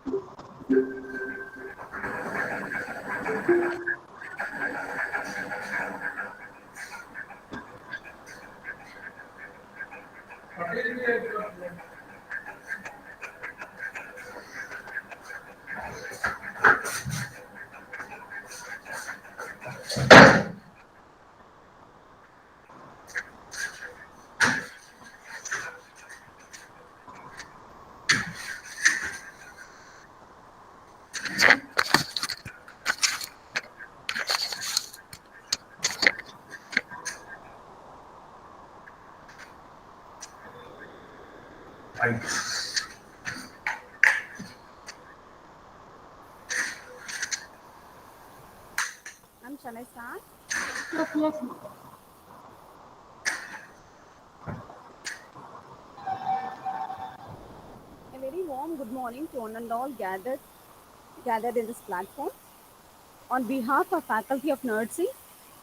Shall I start? Yes, yes. A very warm good morning to one and all gathered in this platform. On behalf of Faculty of Nursing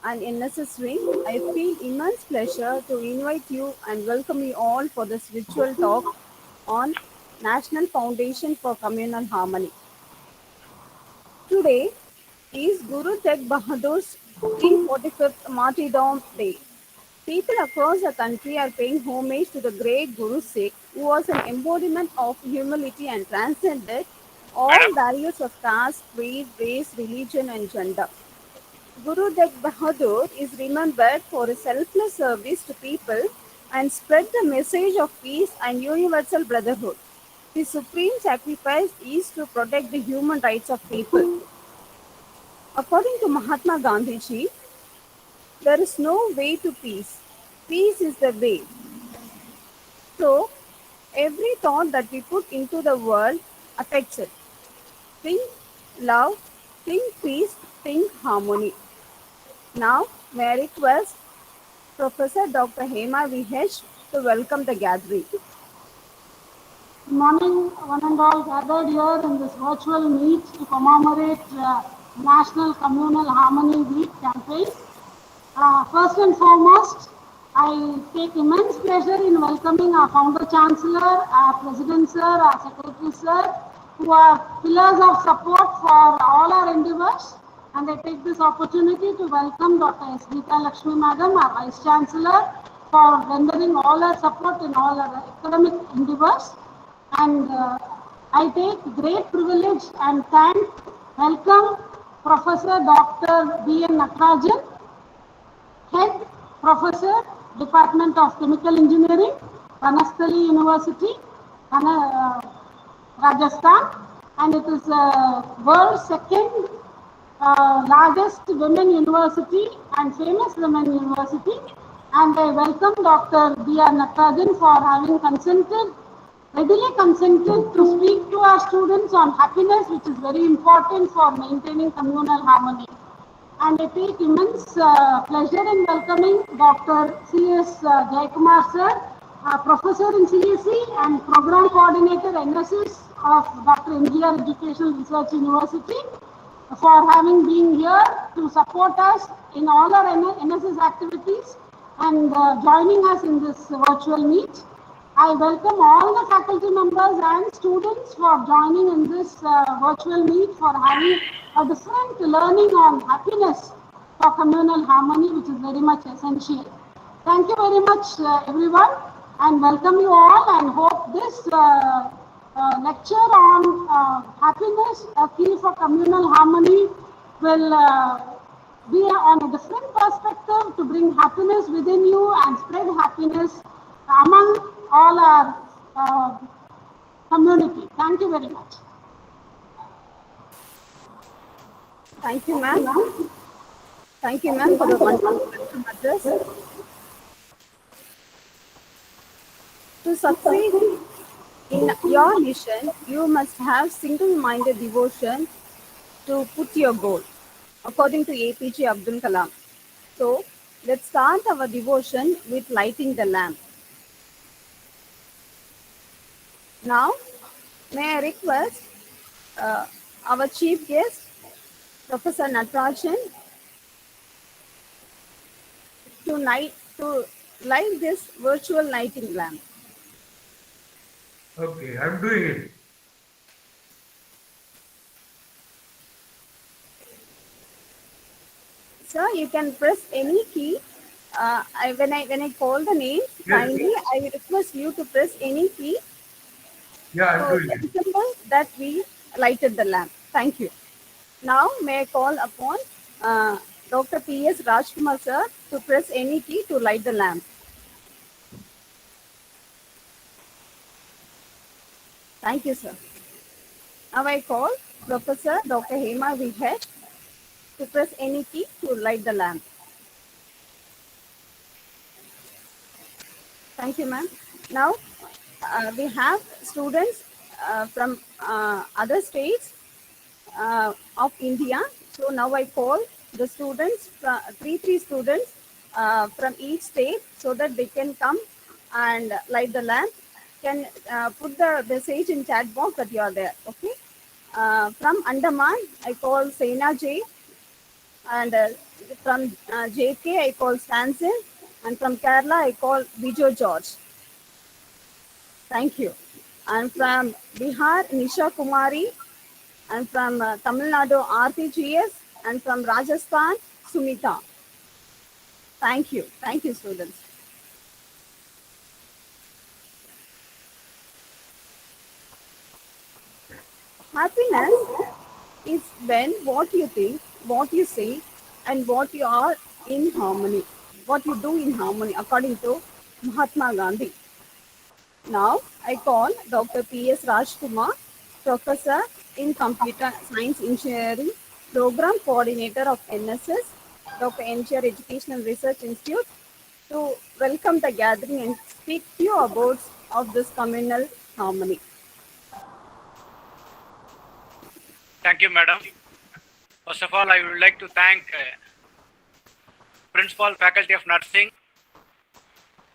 and NSS Wing, I feel immense pleasure to invite you and welcome you all for this virtual talk on National Foundation for Communal Harmony. Today is Guru Tegh Bahadur's 345th Martyrdom Day. People across the country are paying homage to the great Guru Sikh, who was an embodiment of humility and transcended all barriers of caste, creed, race, religion, and gender. Guru Tegh Bahadur is remembered for his selfless service to people and spread the message of peace and universal brotherhood. His supreme sacrifice is to protect the human rights of people. According to Mahatma Gandhiji, there is no way to peace. Peace is the way. So, every thought that we put into the world affects it. Think love, think peace, think harmony. Now, may I request Professor Dr. Hema VH to welcome the gathering. Good morning, one and all gathered here in this virtual meet to commemorate National Communal Harmony Week campaign. First and foremost, I take immense pleasure in welcoming our Founder Chancellor, our President Sir, our Secretary Sir, who are pillars of support for all our endeavours. And I take this opportunity to welcome Dr. S. Geeta Lakshmi Madam, our Vice Chancellor, for rendering all her support in all our academic endeavours. And I take great privilege and welcome Professor Dr. B.N. Natarajan, Head Professor, Department of Chemical Engineering, Vanasthali University, Rajasthan, and it is world's second largest women university and famous women university. And I welcome Dr. B.R. Natarajan for having readily consented to speak to our students on happiness, which is very important for maintaining communal harmony. And I take immense pleasure in welcoming Dr. C.S. Jayakumar sir, Professor in CSE and Program Coordinator NSS of Dr. NGR Educational Research University, for having been here to support us in all our NSS activities and joining us in this virtual meet. I welcome all the faculty members and students for joining in this virtual meet, for having a different learning on happiness for communal harmony, which is very much essential. Thank you very much, everyone, and welcome you all, and hope this lecture on happiness, a key for communal harmony, will be on a different perspective to bring happiness within you and spread happiness among all our community. Thank you very much. Thank you, ma'am. Thank you, ma'am, for the wonderful welcome address. To succeed in your mission, you must have single-minded devotion to put your goal, according to APJ Abdul Kalam. So, let's start our devotion with lighting the lamp. Now, may I request our chief guest, Professor Natarajan, to light this virtual lighting lamp. Okay, I'm doing it. Sir, you can press any key. When I call the name, Yes. kindly I request you to press any key. Yeah, I'm So doing the it. example that we lighted the lamp. Thank you. Now may I call upon Dr. P.S. Rajkumar sir to press any key to light the lamp. Thank you, sir. Now I call Professor Dr. Hema Vihesh to press any key to light the lamp. Thank you, ma'am. Now we have students from other states of India. So now I call the students, three students from each state, so that they can come and light the lamp. Can put the message in chat box that you are there. Okay. From Andaman, I call Sena J, and from JK, I call Stanson, and from Kerala, I call Bijo George. Thank you. And from Bihar, Nisha Kumari, and from Tamil Nadu, RTGS, and from Rajasthan, Sumita. Thank you. Thank you, students. Happiness is when what you think, what you say, and what you are in harmony. What you do in harmony, according to Mahatma Gandhi. Now, I call Dr. P.S. Rajkumar, Professor in Computer Science Engineering, Program Coordinator of NSS, Dr. NCR Educational Research Institute, to welcome the gathering and speak few about of this communal harmony. Thank you, madam. First of all, I would like to thank Principal Faculty of Nursing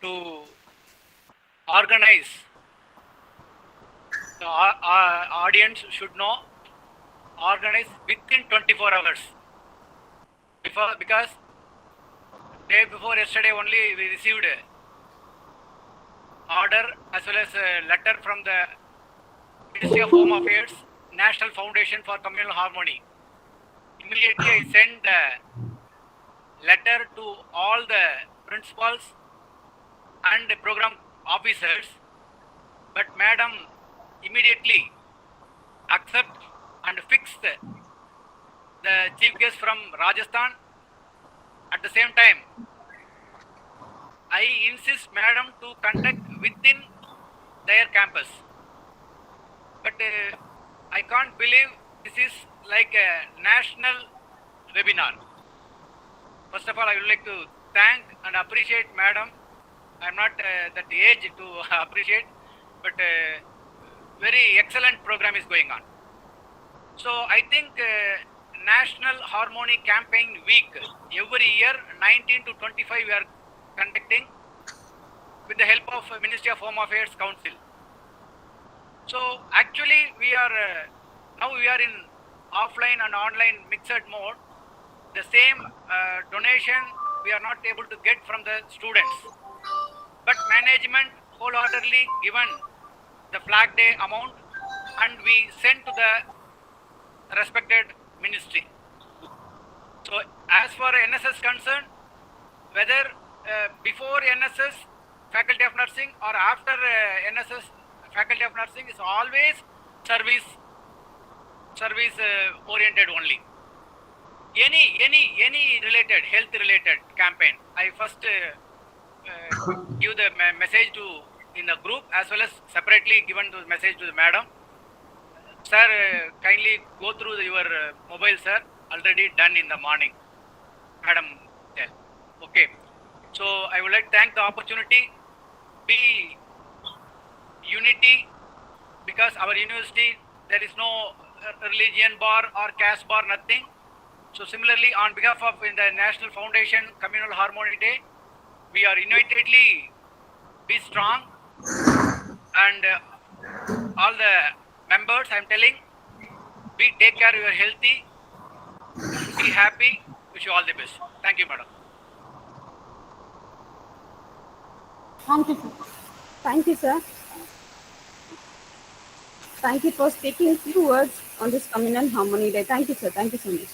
to organize. The audience should know, organize within 24 hours. Because day before yesterday only we received order as well as a letter from the Ministry of Home Affairs, National Foundation for Communal Harmony. Immediately I sent the letter to all the principals and the program officers, but madam immediately accept and fix the chief guest from Rajasthan. At the same time, I insist madam to conduct within their campus. But I can't believe this is like a national webinar. First of all, I would like to thank and appreciate madam. I'm not that age to appreciate, but very excellent program is going on. So I think National Harmony Campaign Week, every year 19 to 25 we are conducting with the help of Ministry of Home Affairs Council. So actually we are now we are in offline and online mixed mode. The same donation we are not able to get from the students, but management wholeheartedly given the flag day amount and we sent to the respected ministry. So as for NSS concerned, whether before NSS Faculty of Nursing or after NSS Faculty of Nursing is always service oriented only. Any related health related campaign, I first give the message to in the group as well as separately given the message to the madam. Sir, kindly go through your mobile, sir. Already done in the morning. Madam, tell. Okay. So I would like to thank the opportunity. Be unity, because our university there is no religion bar or caste bar, nothing. So similarly, on behalf of in the National Foundation Communal Harmony Day, we are unitedly be strong, and all the members, I am telling, be take care of your healthy, be happy. Wish you all the best. Thank you, madam. Thank you, sir. Thank you, sir. Thank you for speaking few words on this communal harmony day. Thank you, sir. Thank you so much.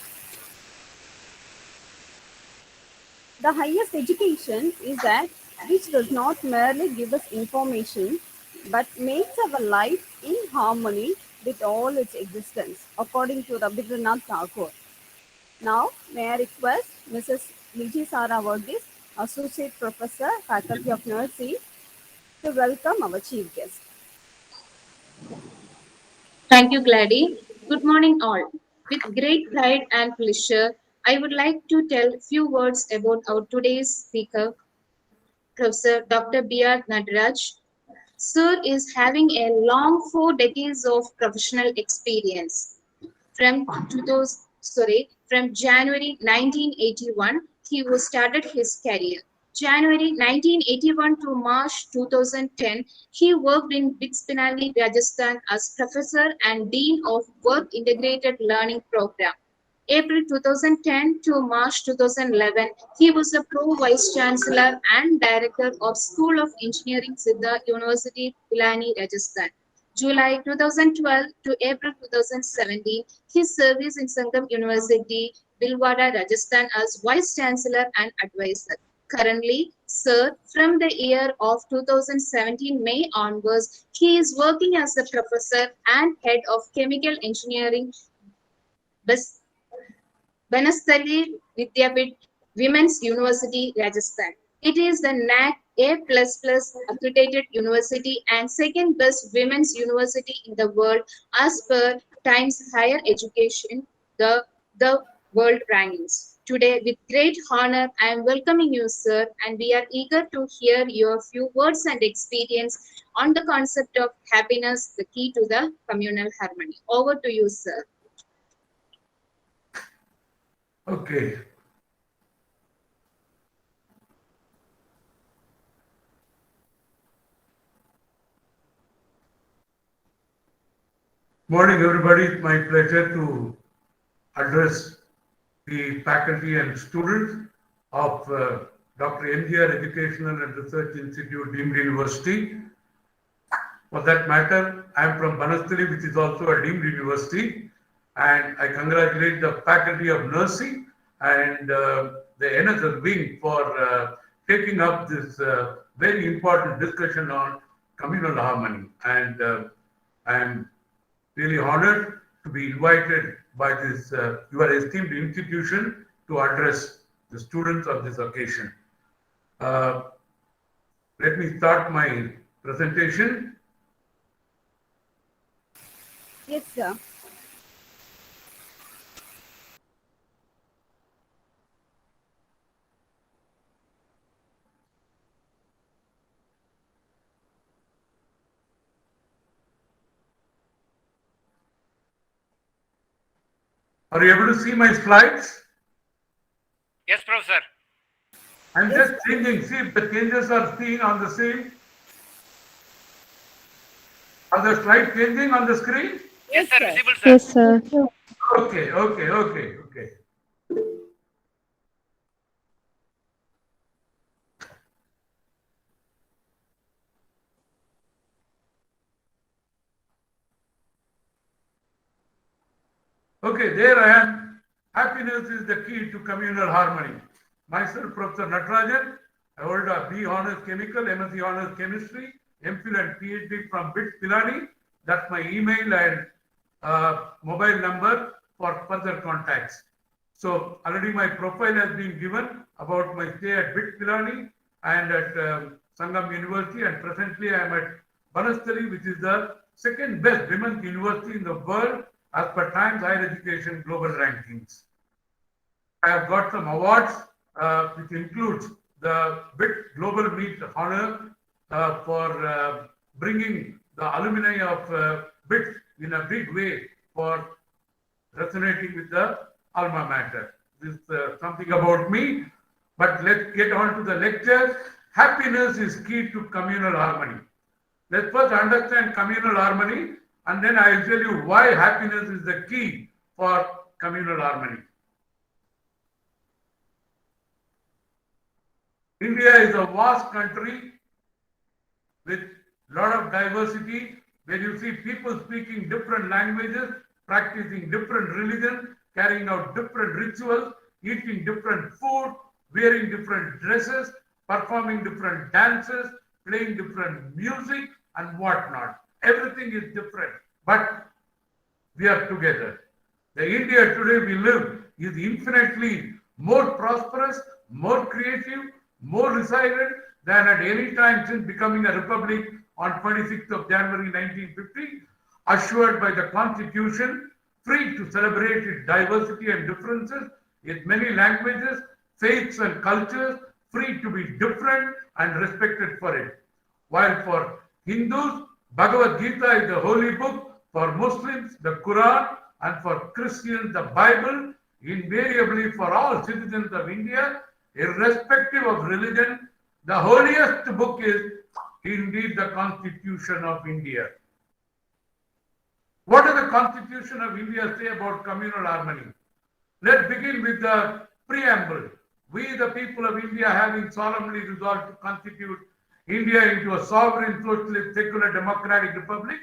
The highest education is that which does not merely give us information but makes our life in harmony with all its existence, according to Rabindranath Tagore. Now, may I request Mrs. Vijay Sara Varghese, Associate Professor, Faculty of Nursing, to welcome our chief guest. Thank you, Gladys. Good morning, all. With great pride and pleasure, I would like to tell a few words about our today's speaker, Professor Dr. B.R. Nadaraj. Sir is having a long 4 decades of professional experience. From January 1981, he was started his career. January 1981 to March 2010, he worked in Bixpinali, Rajasthan as professor and dean of Work Integrated Learning Program. April 2010 to March 2011, he was the Pro Vice Chancellor and Director of School of Engineering, Siddha University, Pilani, Rajasthan. July 2012 to April 2017, his service in Sangam University, Bhilwara, Rajasthan as Vice Chancellor and Advisor. Currently, Sir, from the year of 2017 May onwards, he is working as a professor and head of chemical engineering, Banastali Vidyapit Women's University, Rajasthan. It is the NAC A++ accredited university and second best women's university in the world as per Times Higher Education, the world rankings. Today, with great honor, I am welcoming you, sir, and we are eager to hear your few words and experience on the concept of happiness, the key to the communal harmony. Over to you, sir. Okay. Morning, everybody. It's my pleasure to address the faculty and students of Dr. MGR Educational and Research Institute, Deemed University. For that matter, I am from Banastali, which is also a deemed university, and I congratulate the faculty of nursing and the NSS wing for taking up this very important discussion on communal harmony. And I am really honored to be invited by this your esteemed institution to address the students of this occasion. Let me start my presentation. Yes, sir. Are you able to see my slides? Yes, Professor. I'm just changing. See if the changes are seen on the screen. Are the slides changing on the screen? Yes, sir. sir. Visible, sir. Yes, sir. Okay. Okay, there I am. Happiness is the key to communal harmony. Myself, Professor Natarajan. I hold a B Honors Chemical, MSc Honors Chemistry, MPhil and PhD from BITS Pilani. That's my email and mobile number for further contacts. So already my profile has been given about my stay at BITS Pilani and at Sangam University, and presently I am at Banastali, which is the second best women's university in the world as per Times Higher Education Global Rankings. I have got some awards, which includes the BIT Global Meet Honor for bringing the alumni of BIT in a big way for resonating with the alma mater. This is something about me, but let's get on to the lecture. Happiness is key to communal harmony. Let's first understand communal harmony, and then I'll tell you why happiness is the key for communal harmony. India is a vast country with a lot of diversity, where you see people speaking different languages, practicing different religions, carrying out different rituals, eating different food, wearing different dresses, performing different dances, playing different music and whatnot. Everything is different, but we are together. The India today we live is infinitely more prosperous, more creative, more resilient than at any time since becoming a republic on 26th of January 1950, assured by the Constitution, free to celebrate its diversity and differences, with many languages, faiths and cultures, free to be different and respected for it. While for Hindus, Bhagavad Gita is the holy book, for Muslims, the Quran, and for Christians, the Bible, invariably for all citizens of India, irrespective of religion, the holiest book is indeed the Constitution of India. What does the Constitution of India say about communal harmony? Let's begin with the preamble. We, the people of India, having solemnly resolved to constitute India into a sovereign, socialist, secular, democratic republic,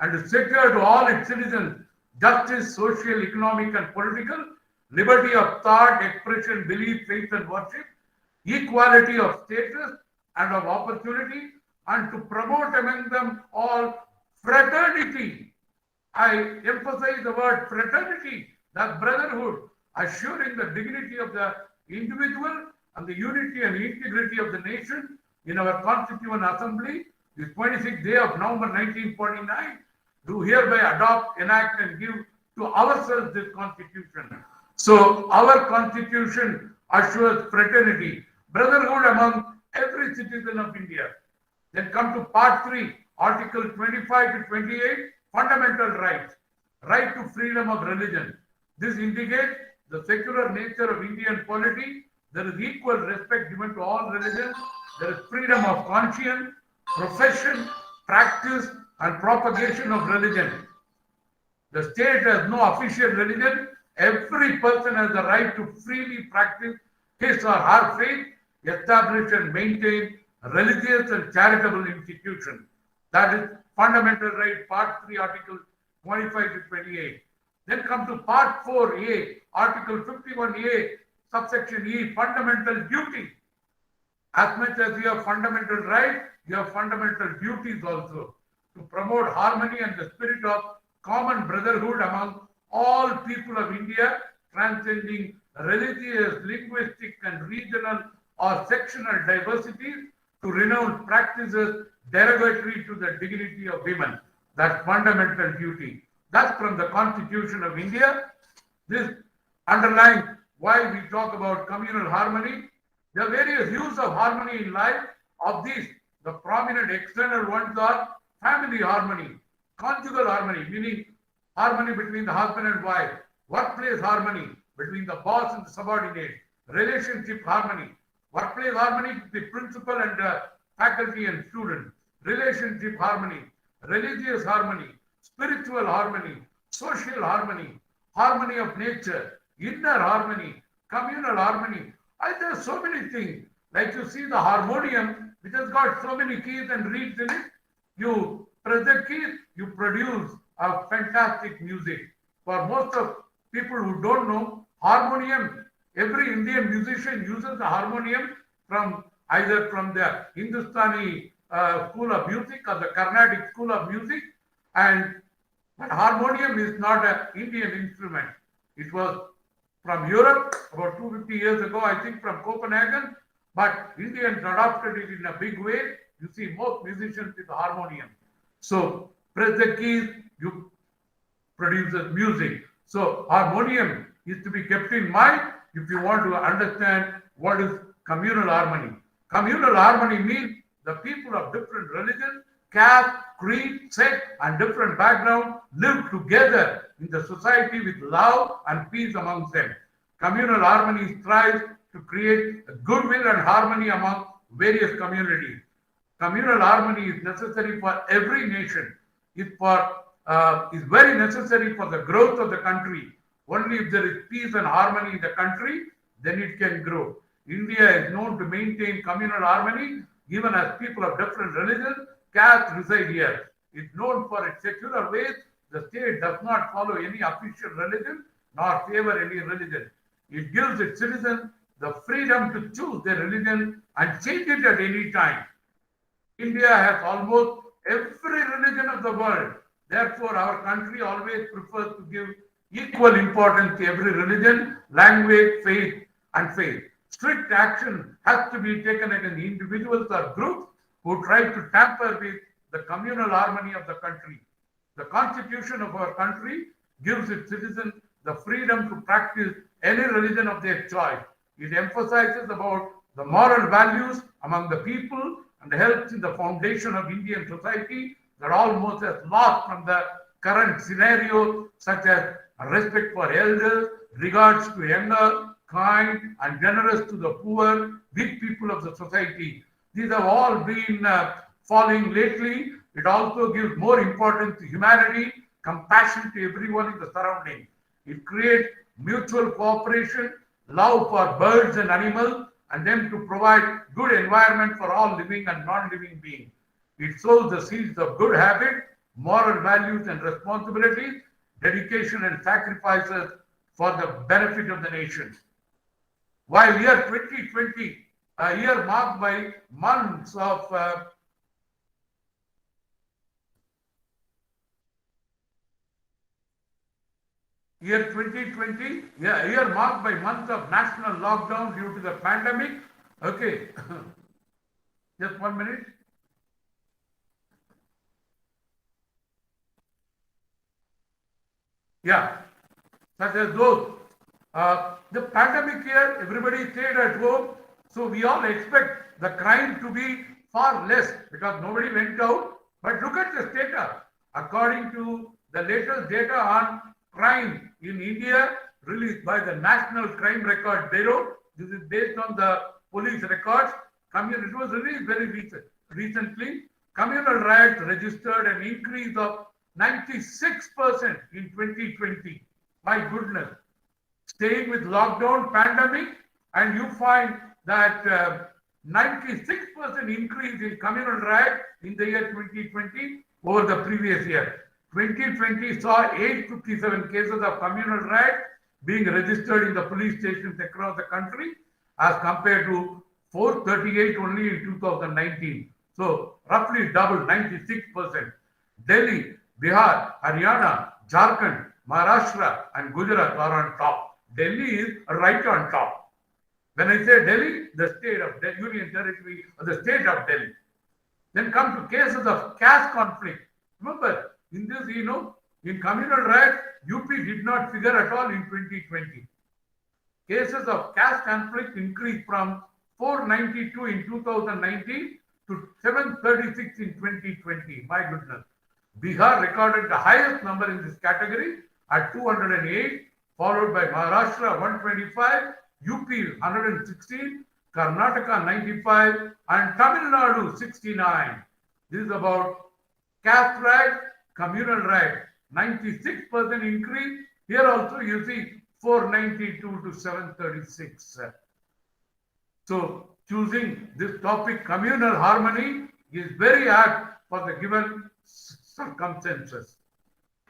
and to secure to all its citizens justice, social, economic, and political, liberty of thought, expression, belief, faith, and worship, equality of status and of opportunity, and to promote among them all fraternity. I emphasize the word fraternity, that brotherhood, assuring the dignity of the individual and the unity and integrity of the nation. In our Constituent Assembly, this 26th day of November 1949, do hereby adopt, enact, and give to ourselves this Constitution. So our Constitution assures fraternity, brotherhood among every citizen of India. Then come to Part 3, Article 25 to 28, fundamental rights. Right to freedom of religion. This indicates the secular nature of Indian polity. There is equal respect given to all religions. There is freedom of conscience, profession, practice, and propagation of religion. The state has no official religion. Every person has the right to freely practice his or her faith, establish and maintain religious and charitable institutions. That is fundamental right, Part 3, Article 25 to 28. Then come to Part 4A, Article 51A, subsection E, fundamental duty. As much as you have fundamental rights, you have fundamental duties also, to promote harmony and the spirit of common brotherhood among all people of India, transcending religious, linguistic, and regional or sectional diversities, to renounce practices derogatory to the dignity of women. That's fundamental duty. That's from the Constitution of India. This underlines why we talk about communal harmony. There are various views of harmony in life. Of these, the prominent external ones are family harmony, conjugal harmony, meaning harmony between the husband and wife, workplace harmony between the boss and the subordinate, relationship harmony, workplace harmony with the principal and faculty and student, relationship harmony, religious harmony, spiritual harmony, social harmony, harmony of nature, inner harmony, communal harmony. There are so many things. Like you see the harmonium, which has got so many keys and reeds in it. You press the keys, you produce a fantastic music. For most of people who don't know, harmonium, every Indian musician uses the harmonium from either from the Hindustani school of music or the Carnatic school of music. And but harmonium is not an Indian instrument. It was from Europe about 250 years ago, I think from Copenhagen, but Indians adopted it in a big way. You see most musicians with harmonium. So press the keys, you produce music. So harmonium is to be kept in mind if you want to understand what is communal harmony. Communal harmony means the people of different religions, caste, creed, sect, and different background live together in the society with love and peace amongst them. Communal harmony strives to create goodwill and harmony among various communities. Communal harmony is necessary for every nation. Is very necessary for the growth of the country. Only if there is peace and harmony in the country, then it can grow. India is known to maintain communal harmony even as people of different religions, caste reside here. It's known for its secular ways. The state does not follow any official religion nor favor any religion. It gives its citizens the freedom to choose their religion and change it at any time. India has almost every religion of the world. Therefore, our country always prefers to give equal importance to every religion, language, faith, and faith. Strict action has to be taken against individuals or groups who try to tamper with the communal harmony of the country. The constitution of our country gives its citizens the freedom to practice any religion of their choice. It emphasizes about the moral values among the people and helps in the foundation of Indian society that almost has lost from the current scenario, such as respect for elders, regards to younger, kind and generous to the poor, weak people of the society. These have all been falling lately. It also gives more importance to humanity, compassion to everyone in the surrounding. It creates mutual cooperation, love for birds and animals, and then to provide good environment for all living and non-living beings. It sows the seeds of good habit, moral values and responsibilities, dedication and sacrifices for the benefit of the nation. While year 2020, a year marked by months of year 2020, yeah, year marked by months of national lockdown due to the pandemic. Okay, just 1 minute. Yeah, such as those. The pandemic year, everybody stayed at home, so we all expect the crime to be far less because nobody went out. But look at the data. According to the latest data on crime in India, released by the National Crime Record Bureau, this is based on the police records. It was released very recently. Communal riots registered an increase of 96% in 2020. My goodness. Staying with lockdown pandemic, and you find that 96% increase in communal riot in the year 2020 over the previous year. 2020 saw 857 cases of communal riot being registered in the police stations across the country as compared to 438 only in 2019. So roughly double, 96%. Delhi, Bihar, Haryana, Jharkhand, Maharashtra and Gujarat are on top. Delhi is right on top. When I say Delhi, the state of the Union Territory or the state of Delhi. Then come to cases of caste conflict. Remember, in this, in communal riot, UP did not figure at all in 2020. Cases of caste conflict increased from 492 in 2019 to 736 in 2020. My goodness. Bihar recorded the highest number in this category at 208, followed by Maharashtra 125, UP 116, Karnataka 95, and Tamil Nadu 69. This is about caste riot, communal riot, 96% increase. Here also you see 492 to 736. So choosing this topic, communal harmony, is very apt for the given circumstances.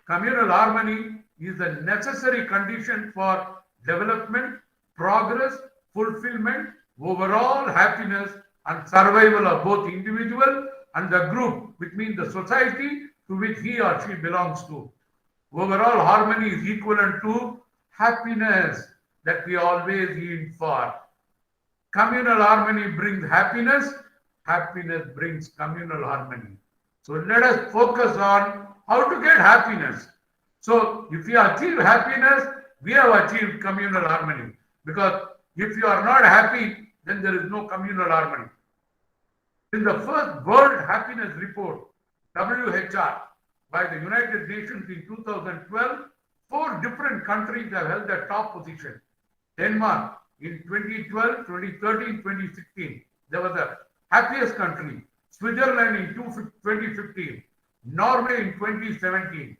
Communal harmony is a necessary condition for development, progress, fulfillment, overall happiness and survival of both individual and the group, which means the society to which he or she belongs to. Overall harmony is equivalent to happiness that we always aim for. Communal harmony brings happiness, happiness brings communal harmony. So let us focus on how to get happiness. So if you achieve happiness, we have achieved communal harmony. Because if you are not happy, then there is no communal harmony. In the first World Happiness Report, WHR, by the United Nations in 2012, 4 different countries have held the top position. Denmark in 2012, 2013, 2016, there was the happiest country. Switzerland in 2015, Norway in 2017,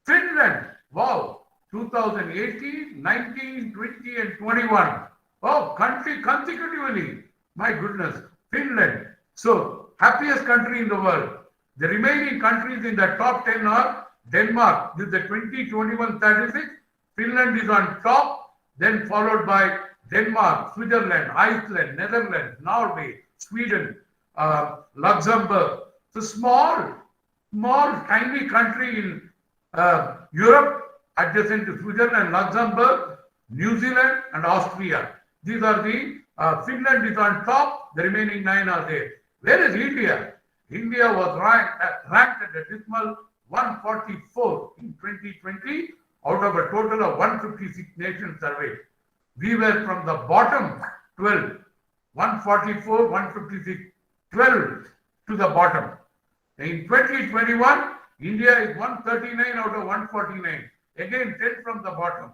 Finland, wow, 2018, 19, 20 and 21. Oh, country consecutively. My goodness, Finland. So, happiest country in the world. The remaining countries in the top 10 are Denmark with the 2021 statistics. Finland is on top, then followed by Denmark, Switzerland, Iceland, Netherlands, Norway, Sweden, Luxembourg. It's a small, tiny country in Europe, adjacent to Switzerland, Luxembourg, New Zealand, and Austria. These are the Finland is on top. The remaining 9 are there. Where is India? India was ranked at a dismal 144 in 2020 out of a total of 156 nations surveyed. We were from the bottom 12, 144, 156, 12 to the bottom. In 2021, India is 139 out of 149. Again, 10 from the bottom.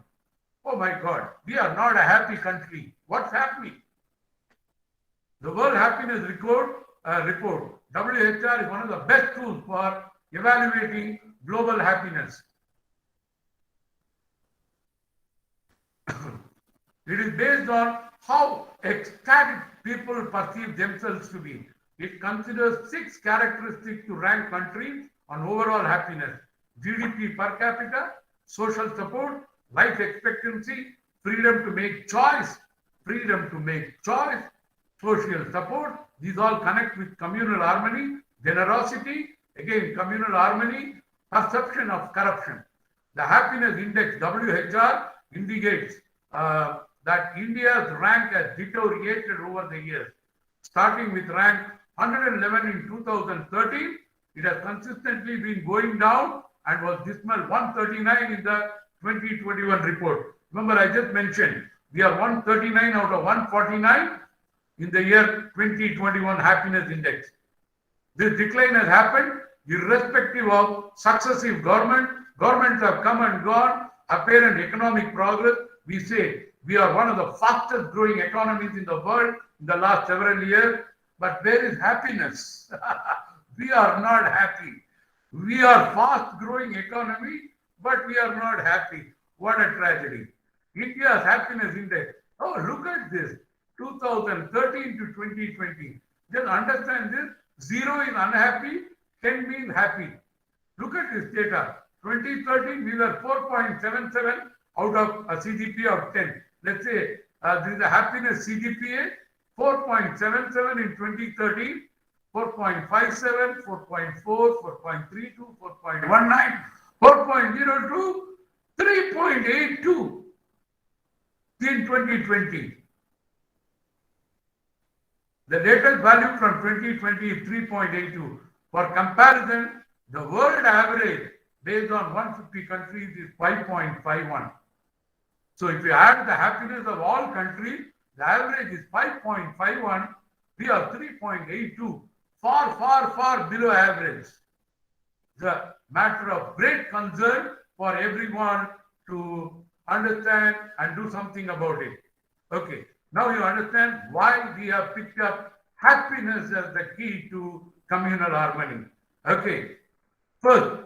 Oh my God, we are not a happy country. What's happening? The World Happiness Report, WHR, is one of the best tools for evaluating global happiness. It is based on how ecstatic people perceive themselves to be. It considers 6 characteristics to rank countries on overall happiness: GDP per capita, social support, life expectancy, freedom to make choice, social support. These all connect with communal harmony, generosity, again communal harmony, perception of corruption. The happiness index, WHR, indicates that India's rank has deteriorated over the years. Starting with rank 111 in 2013, it has consistently been going down and was dismal 139 in the 2021 report. Remember, I just mentioned we are 139 out of 149 in the year 2021 happiness index. This decline has happened irrespective of successive governments. Governments have come and gone, apparent economic progress. We say we are one of the fastest growing economies in the world in the last several years. But where is happiness? We are not happy. We are fast growing economy, but we are not happy. What a tragedy. India's happiness index. Oh, look at this. 2013 to 2020. Just understand this. 0 is unhappy, 10 means happy. Look at this data. 2013, we were 4.77 out of a CGPA of 10. Let's say this is a happiness CGPA, 4.77 in 2013, 4.57, 4.4, 4.32, 4.19, 4.02, 3.82 in 2020. The latest value from 2020 is 3.82. For comparison, the world average based on 150 countries is 5.51. So if you add the happiness of all countries, the average is 5.51. We are 3.82. Far below average. The matter of great concern for everyone to understand and do something about it. Okay. Now you understand why we have picked up happiness as the key to communal harmony. Okay. First,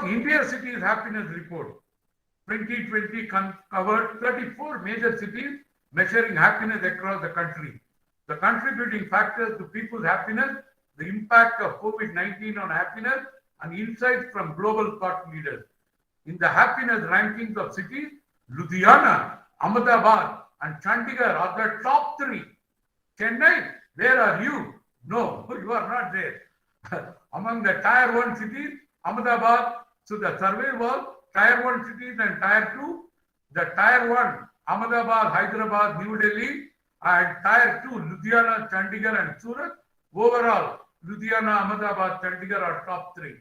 India Cities Happiness Report 2020 covered 34 major cities measuring happiness across the country. The contributing factors to people's happiness, the impact of COVID-19 on happiness, and insights from global thought leaders. In the happiness rankings of cities, Ludhiana, Ahmedabad, and Chandigarh are the top 3. Chennai, where are you? No, you are not there. Among the Tier 1 cities, Ahmedabad, so the survey was Tier 1 cities and Tier 2. The Tier 1, Ahmedabad, Hyderabad, New Delhi, and Tier 2, Ludhiana, Chandigarh, and Surat. Overall, Ludhiana, Ahmedabad, Chandigarh are top 3.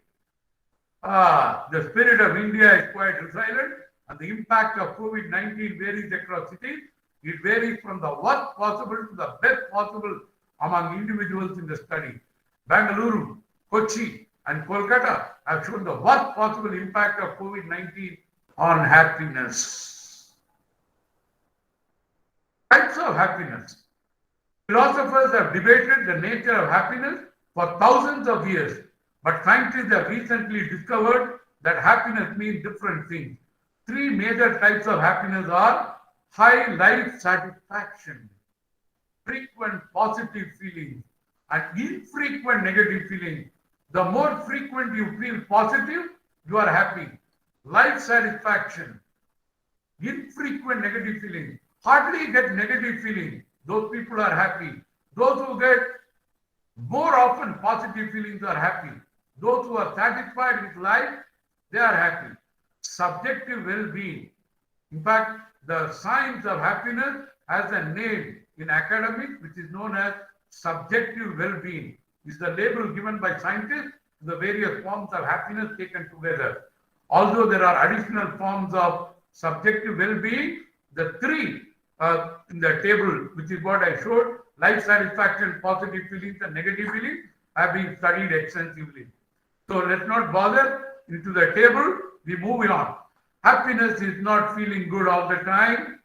The spirit of India is quite resilient, and the impact of COVID-19 varies across cities. It varies from the worst possible to the best possible among individuals in the study. Bangalore, Kochi, and Kolkata have shown the worst possible impact of COVID-19 on happiness. Types of happiness. Philosophers have debated the nature of happiness for thousands of years, but scientists have recently discovered that happiness means different things. 3 major types of happiness are high life satisfaction, frequent positive feelings, and infrequent negative feelings. The more frequent you feel positive, you are happy. Life satisfaction, infrequent negative feelings. hardly get negative feeling. Those people are happy. Those who get more often positive feelings are happy. Those who are satisfied with life, they are happy. Subjective well-being. In fact, the science of happiness has a name in academics, which is known as subjective well-being. Is the label given by scientists to the various forms of happiness taken together. Although there are additional forms of subjective well-being, the three in the table, which is what I showed, life satisfaction, positive feelings, and negative feelings, have been studied extensively. So let's not bother into the table. We move on. Happiness is not feeling good all the time.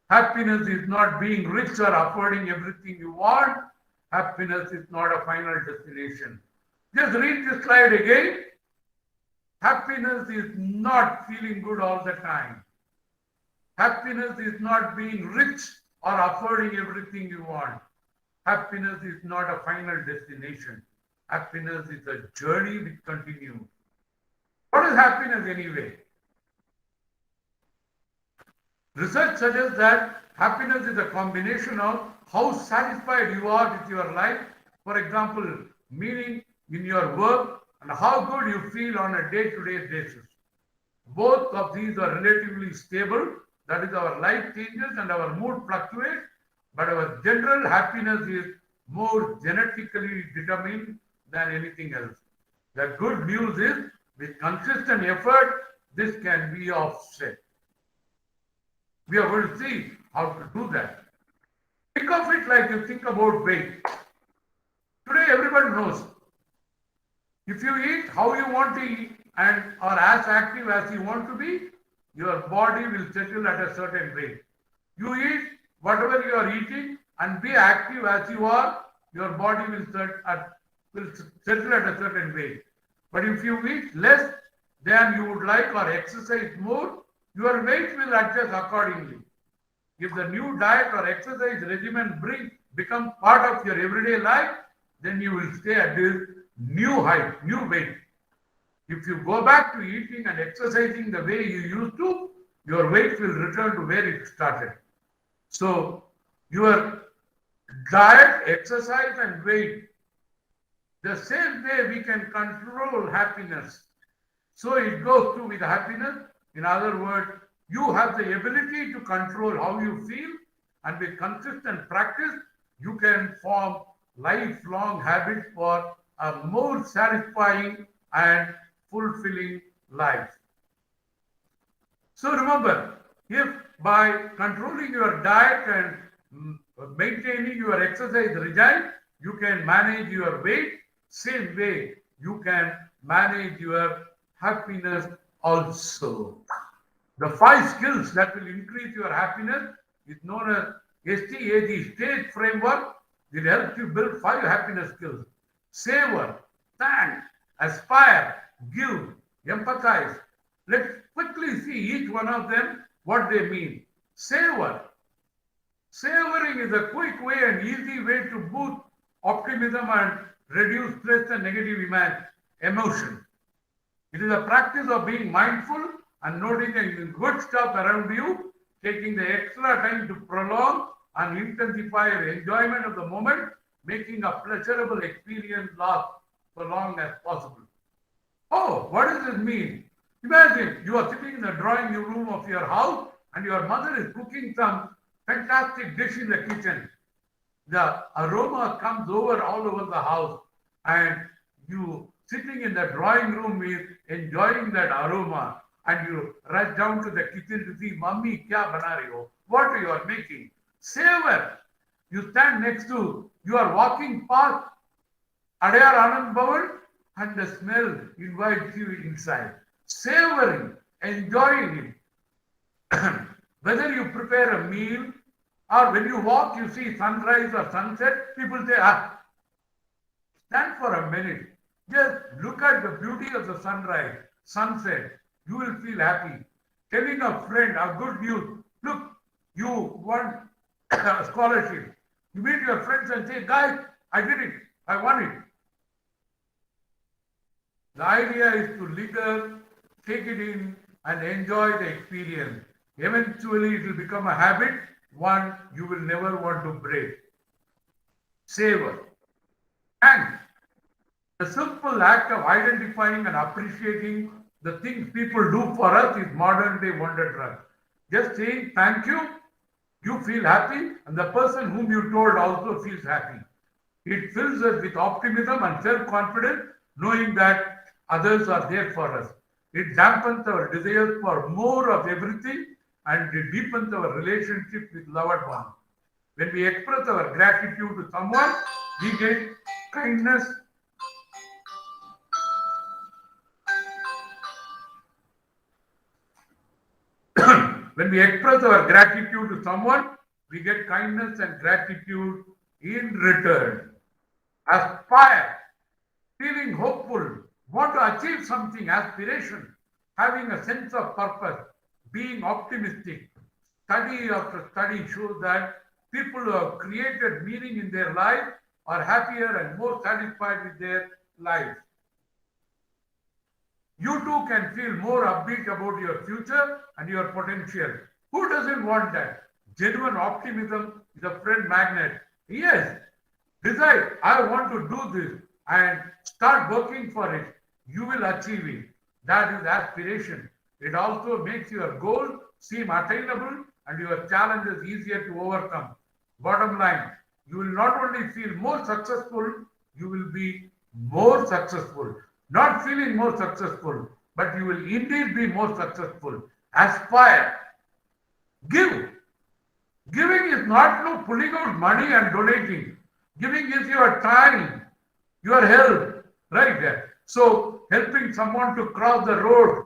Happiness is not being rich or affording everything you want. Happiness is not a final destination. Just read this slide again. Happiness is not feeling good all the time. Happiness is not being rich or affording everything you want. Happiness is not a final destination. Happiness is a journey which continues. What is happiness anyway? Research suggests that happiness is a combination of how satisfied you are with your life, for example, meaning in your work, and how good you feel on a day-to-day basis. Both of these are relatively stable. That is, our life changes and our mood fluctuates, but our general happiness is more genetically determined than anything else. The good news is, with consistent effort, this can be offset. We are going to see how to do that. Think of it like you think about weight. Today, everybody knows. If you eat how you want to eat and are as active as you want to be, your body will settle at a certain weight. You eat whatever you are eating and be active as you are, your body will settle at a certain weight. But if you eat less than you would like or exercise more, your weight will adjust accordingly. If the new diet or exercise regimen becomes part of your everyday life, then you will stay at this new height, new weight. If you go back to eating and exercising the way you used to, your weight will return to where it started. So your diet, exercise, and weight, the same way we can control happiness. So it goes through with happiness. In other words, you have the ability to control how you feel, and with consistent practice, you can form lifelong habits for a more satisfying and fulfilling life. So remember, if by controlling your diet and maintaining your exercise regime, you can manage your weight, same way you can manage your happiness also. The 5 skills that will increase your happiness is known as STAG, Stage Framework. It helps you build 5 happiness skills. Savor, thank, aspire, give, empathize. Let's quickly see each one of them, what they mean. Savor. Savoring is a quick way and easy way to boost optimism and reduce stress and negative emotion. It is a practice of being mindful and noting the good stuff around you, taking the extra time to prolong and intensify your enjoyment of the moment, making a pleasurable experience last so long as possible. Oh, what does this mean? Imagine you are sitting in the drawing room of your house and your mother is cooking some fantastic dish in the kitchen. The aroma comes over all over the house, and you sitting in the drawing room is enjoying that aroma, and you rush down to the kitchen to see, Mummy, kya bana rahi ho? What you are making? Savor. You stand next to, you are walking past Adyar Anand Bhavan, and the smell invites you inside. Savoring, enjoying it. Whether you prepare a meal or when you walk, you see sunrise or sunset, people say, stand for a minute. Just look at the beauty of the sunrise, sunset. You will feel happy. Telling a friend a good news. Look, you won a scholarship. You meet your friends and say, guys, I did it. I won it. The idea is to linger, take it in, and enjoy the experience. Eventually, it will become a habit one you will never want to break. Savor. And the simple act of identifying and appreciating the things people do for us is modern day wonder drug. Just saying thank you feel happy, and the person whom you told also feels happy. It fills us with optimism and self-confidence, knowing that others are there for us. It dampens our desires for more of everything, and it deepens our relationship with loved ones. When we express our gratitude to someone, we get kindness. When we express our gratitude to someone, we get kindness and gratitude in return. Aspire, feeling hopeful, want to achieve something, aspiration, having a sense of purpose, being optimistic. Study after study shows that people who have created meaning in their life are happier and more satisfied with their lives. You too can feel more upbeat about your future and your potential. Who doesn't want that? Genuine optimism is a friend magnet. Yes, decide, I want to do this and start working for it. You will achieve it. That is aspiration. It also makes your goal seem attainable and your challenges easier to overcome. Bottom line, you will not only feel more successful, you will be more successful. Not feeling more successful, but you will indeed be more successful. Aspire. Give. Giving is not no pulling out money and donating. Giving is your time, your help, right there. So helping someone to cross the road,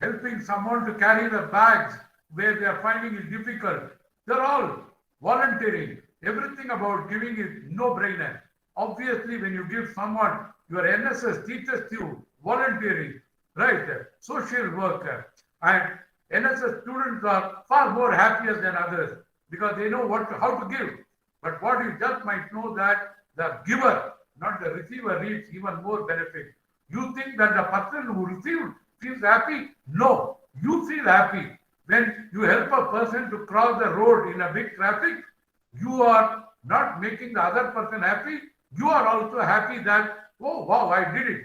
helping someone to carry the bags where they are finding it difficult. They're all volunteering. Everything about giving is no-brainer. Obviously, when you give someone, your NSS teaches you volunteering, right? Social worker. And NSS students are far more happier than others because they know how to give. But what you just might know that the giver, not the receiver, reaps even more benefit. You think that the person who received feels happy? No, you feel happy. When you help a person to cross the road in a big traffic, you are not making the other person happy. You are also happy that, oh wow, I did it.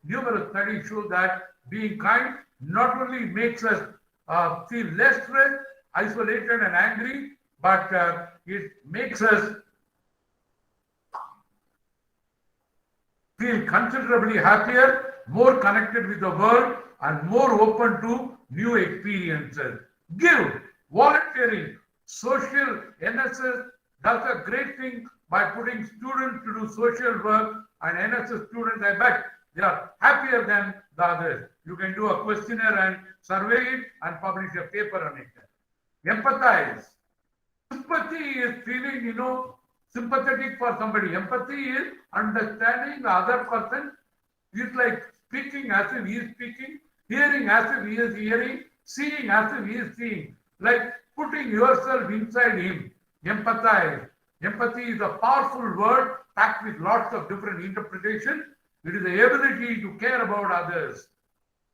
Numerous studies show that being kind not only makes us feel less stressed, isolated and angry, but it makes us feel considerably happier, more connected with the world, and more open to new experiences. Give, volunteering, social NSS does a great thing by putting students to do social work, and NSS students, I bet, they are happier than the others. You can do a questionnaire and survey it and publish a paper on it. Empathize. Sympathy is feeling, sympathetic for somebody. Empathy is understanding the other person. It's like speaking as if he is speaking, hearing as if he is hearing, seeing as if he is seeing. Like putting yourself inside him. Empathize. Empathy is a powerful word packed with lots of different interpretations. It is the ability to care about others.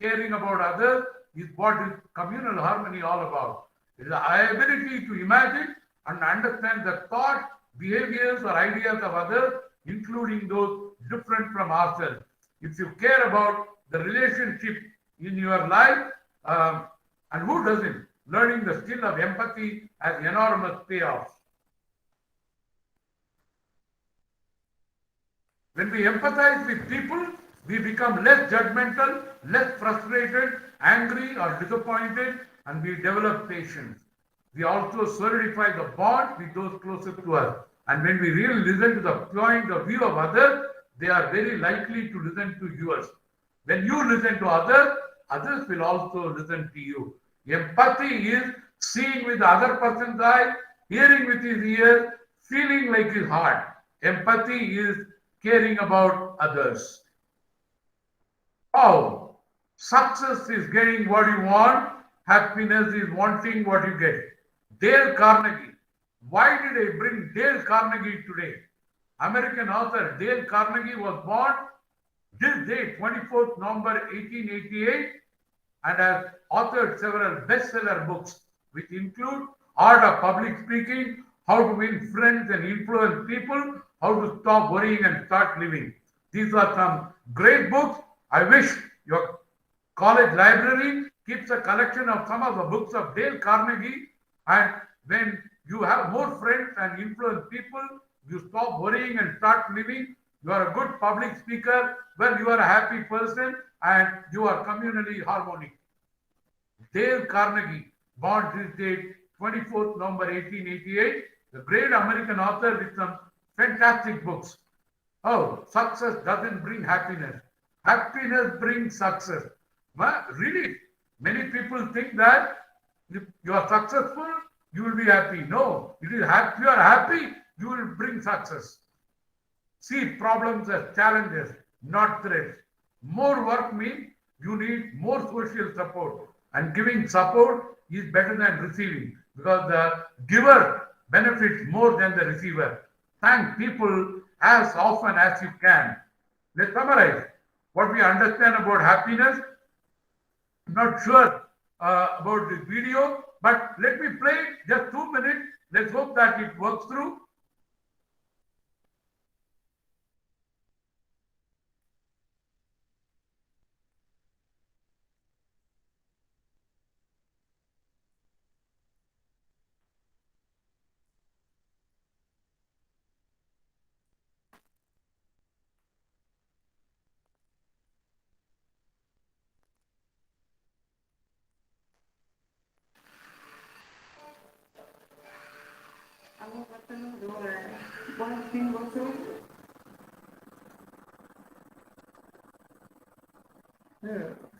Caring about others is what is communal harmony all about. It is the ability to imagine and understand the thoughts, behaviors, or ideas of others, including those different from ourselves. If you care about the relationship in your life, and who doesn't, learning the skill of empathy has enormous payoffs. When we empathize with people, we become less judgmental, less frustrated, angry, or disappointed, and we develop patience. We also solidify the bond with those closest to us. And when we really listen to the point of view of others, they are very likely to listen to yours. When you listen to others, others will also listen to you. Empathy is seeing with the other person's eye, hearing with his ears, feeling like his heart. Empathy is caring about others. Oh, success is getting what you want, happiness is wanting what you get. Dale Carnegie. Why did I bring Dale Carnegie today? American author Dale Carnegie was born this day, 24th November 1888, and has authored several bestseller books which include art of public speaking, how to win friends and influence people, how to stop worrying and start living. These are some great books. I wish your college library keeps a collection of some of the books of Dale Carnegie, and when you have more friends and influence people, you stop worrying and start living. You are a good public speaker, well, you are a happy person, and you are communally harmonic. Dale Carnegie, born this date, 24th November 1888, the great American author with some fantastic books. Oh, success doesn't bring happiness. Happiness brings success. Well, really, many people think that if you are successful, you will be happy. No, it is happy. You are happy, you will bring success. See problems as challenges, not threats. More work means you need more social support, and giving support is better than receiving because the giver benefits more than the receiver. Thank people as often as you can. Let's summarize what we understand about happiness. I'm not sure about this video, but let me play just 2 minutes. Let's hope that it works through.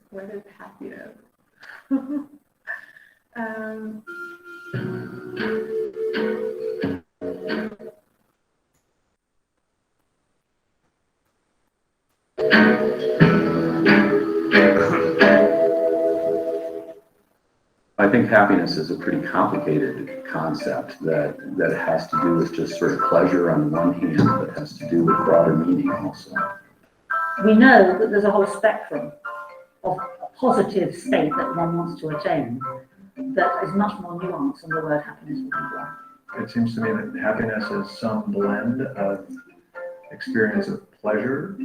What is happiness? um, I think happiness is a pretty complicated concept that has to do with just sort of pleasure on one hand, but has to do with broader meaning also. We know that there's a whole spectrum of a positive state that one wants to attain that is much more nuanced than the word happiness would imply. It seems to me that happiness is some blend of experience of pleasure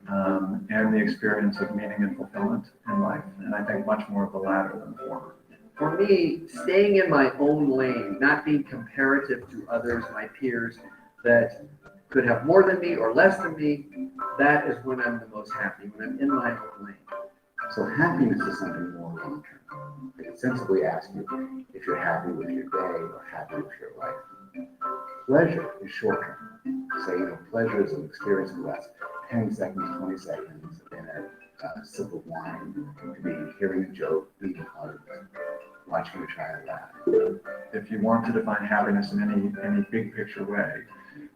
and the experience of meaning and fulfillment in life. And I think much more of the latter than the former. For me, staying in my own lane, not being comparative to others, my peers that could have more than me or less than me, that is when I'm the most happy, when I'm in my own lane. So happiness is something more long-term. I can sensibly ask you if you're happy with your day or happy with your life. Pleasure is short-term. Say, pleasure is an experience that lasts 10 seconds, 20 seconds, in a sip of wine, to be hearing a joke, being hugged, watching a child laugh. If you want to define happiness in any big picture way,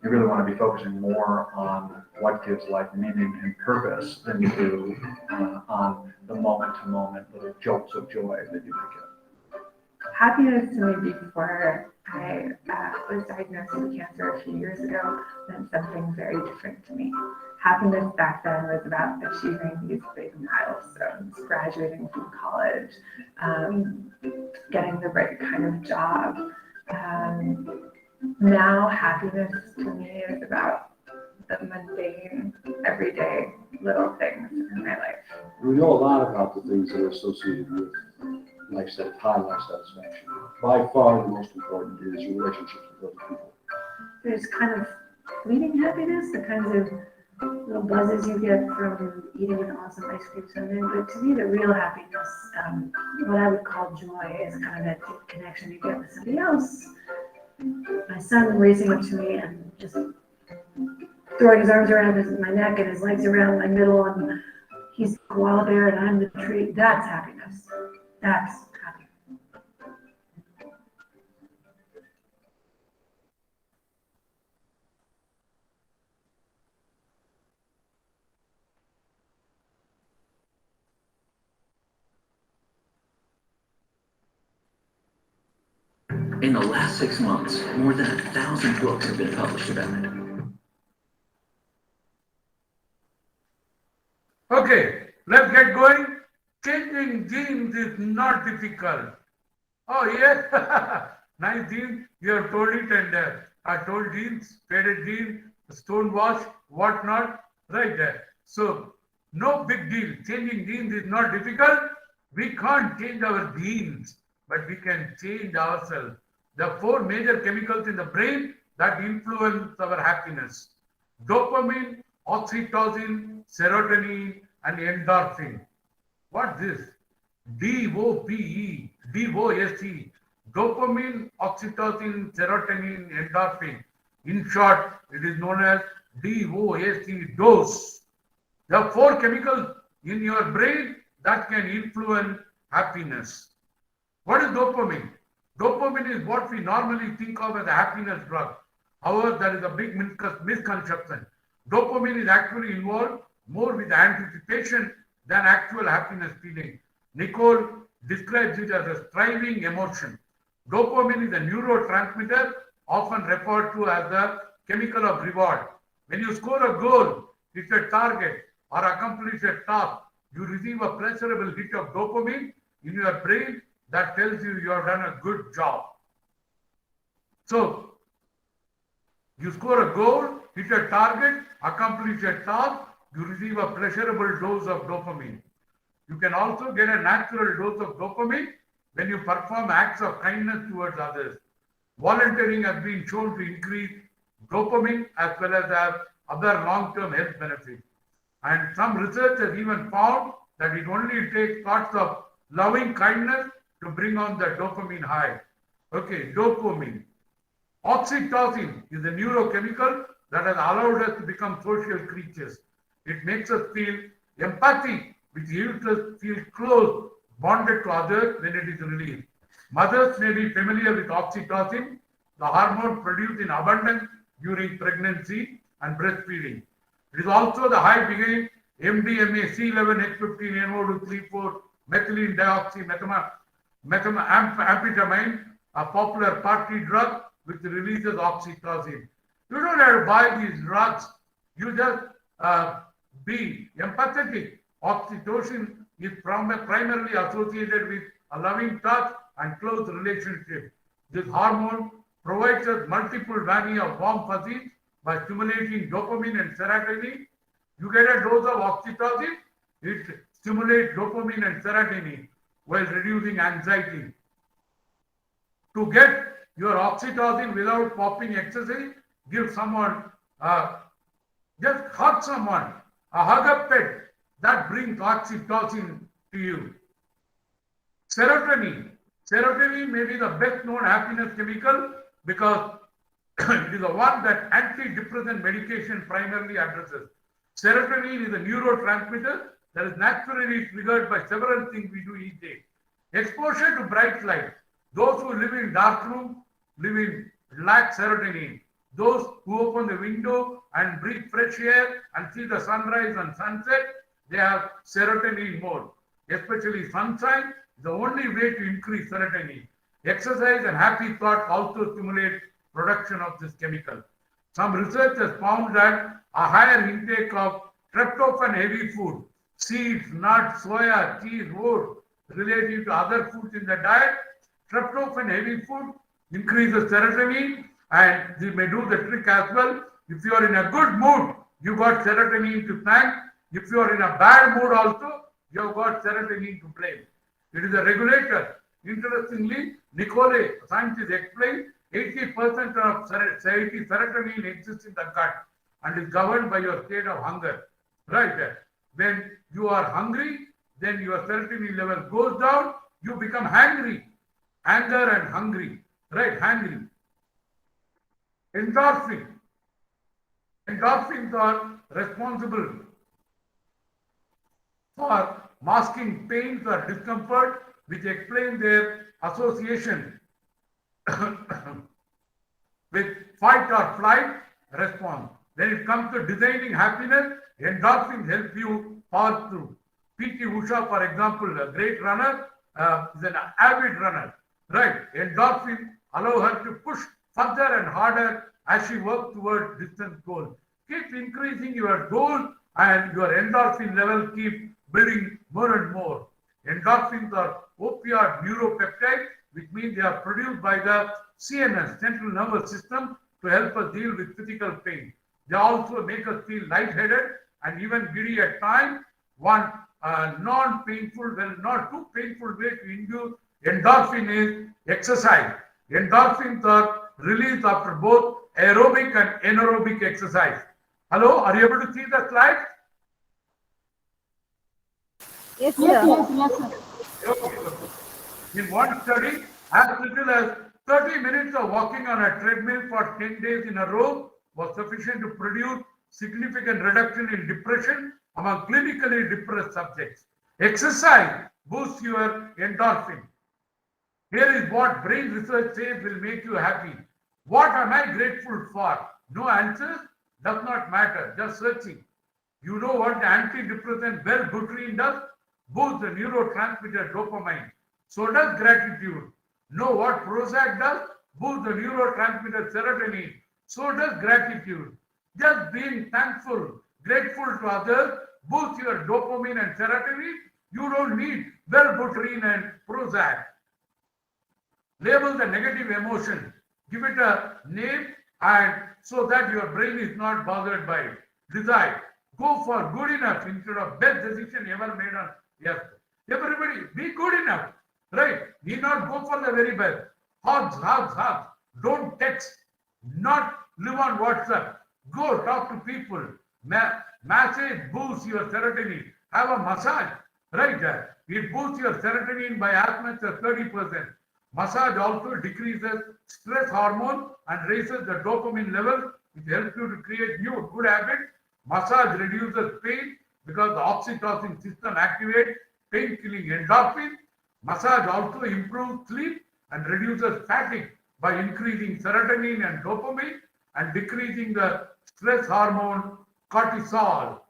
you really want to be focusing more on what gives life meaning and purpose than you do on the moment-to-moment little jolts of joy that you might get. happiness to me before I was diagnosed with cancer a few years ago meant something very different to me. Happiness back then was about achieving these big milestones, graduating from college, getting the right kind of job. Now happiness to me is about the mundane, everyday little things in my life. We know a lot about the things that are associated with high life satisfaction. By far the most important is your relationships with other people. There's kind of fleeting happiness, the kinds of little buzzes you get from eating an awesome ice cream sundae. But to me, the real happiness, what I would call joy, is kind of that deep connection you get with somebody else. My son racing up to me and just throwing his arms around my neck and his legs around my middle, and he's a koala bear and I'm the tree. That's happiness. That's happy. In the last 6 months, more than 1,000 books have been published about it. Okay, let's get going. Changing genes is not difficult. Oh, yes. Nice jeans. You have told it, and I told jeans, faded jeans, stone wash, whatnot. Right there. So, no big deal. Changing genes is not difficult. We can't change our genes, but we can change ourselves. The four major chemicals in the brain that influence our happiness: dopamine, oxytocin, serotonin, and endorphin. What's this? DOPE, DOSE, dopamine, oxytocin, serotonin, endorphin. In short, it is known as DOSE, dose. There are four chemicals in your brain that can influence happiness. What is dopamine? Dopamine is what we normally think of as a happiness drug. However, there is a big misconception. Dopamine is actually involved more with anticipation than actual happiness feeling. Nicole describes it as a striving emotion. Dopamine is a neurotransmitter often referred to as the chemical of reward. When you score a goal, hit a target, or accomplish a task, you receive a pleasurable hit of dopamine in your brain that tells you have done a good job. So, you score a goal, hit a target, accomplish a task, you receive a pleasurable dose of dopamine. You can also get a natural dose of dopamine when you perform acts of kindness towards others. Volunteering has been shown to increase dopamine as well as have other long-term health benefits. And some research has even found that it only takes thoughts of loving kindness to bring on the dopamine high. Okay, dopamine. Oxytocin is a neurochemical that has allowed us to become social creatures. It makes us feel empathy, which helps us feel close, bonded to others when it is released. Mothers may be familiar with oxytocin, the hormone produced in abundance during pregnancy and breastfeeding. It is also the high behind MDMA, C11, H15, NO2, 3,4, methylene dioxy, a popular party drug which releases oxytocin. You don't have to buy these drugs. You just be empathetic. Oxytocin is primarily associated with a loving touch and close relationship. This hormone provides us multiple value of warm fuzzies by stimulating dopamine and serotonin. You get a dose of oxytocin, it stimulates dopamine and serotonin while reducing anxiety. To get your oxytocin without popping ecstasy, give someone, just hug someone, a hug a pet, that brings oxytocin to you. Serotonin. Serotonin may be the best known happiness chemical because it is the one that antidepressant medication primarily addresses. Serotonin is a neurotransmitter that is naturally triggered by several things we do each day. Exposure to bright light. Those who live in dark room lack serotonin. Those who open the window and breathe fresh air and see the sunrise and sunset, they have serotonin more. Especially sunshine is the only way to increase serotonin. Exercise and happy thoughts also stimulate production of this chemical. Some research has found that a higher intake of tryptophan heavy food, seeds, nuts, soya, cheese, oats, relative to other foods in the diet, tryptophan heavy food increases serotonin, and they may do the trick as well. If you are in a good mood, you got serotonin to thank. If you are in a bad mood also, you have got serotonin to blame. It is a regulator. Interestingly, Nicole, scientists explain, 80% of serotonin exists in the gut and is governed by your state of hunger. Right there. When you are hungry, then your serotonin level goes down, you become hangry. Anger and hungry. Right, hangry. Endorphin. Endorphins are responsible for masking pains or discomfort, which explain their association with fight or flight response. When it comes to designing happiness, endorphins help you pass through. P.T. Usha, for example, a great runner, is an avid runner. Right, endorphins allow her to push further and harder as she works towards distant goals. Keep increasing your goal and your endorphin level keep building more and more. Endorphins are opioid neuropeptides which means they are produced by the CNS, central nervous system, to help us deal with physical pain. They also make us feel lightheaded and even giddy at times. One non-painful, well, not too painful way to induce endorphin is exercise. Endorphins are released after both aerobic and anaerobic exercise. Hello, are you able to see the slide? Yes, Yes, sir. yes, sir. Okay. In one study, as little as 30 minutes of walking on a treadmill for 10 days in a row was sufficient to produce significant reduction in depression among clinically depressed subjects. Exercise boosts your endorphin. Here is what brain research says will make you happy. What am I grateful for? No answers? Does not matter. Just searching. You know what the antidepressant Wellbutrin does? Boosts the neurotransmitter dopamine. So does gratitude. Know what Prozac does? Boosts the neurotransmitter serotonin. So does gratitude. Just being thankful, grateful to others, boosts your dopamine and serotonin. You don't need Wellbutrin and Prozac. Label the negative emotion. Give it a name, and so that your brain is not bothered by it. Decide. Go for good enough instead of best decision ever made on earth. Everybody, be good enough. Right? Need not go for the very best. Hugs, hugs, hugs. Don't text. Not live on WhatsApp. Go talk to people. Massage boosts your serotonin. Have a massage. Right there. It boosts your serotonin by as much as 30%. Massage also decreases stress hormone and raises the dopamine level, which helps you to create new good habits. Massage reduces pain because the oxytocin system activates pain-killing endorphin. Massage also improves sleep and reduces fatigue by increasing serotonin and dopamine and decreasing the stress hormone cortisol.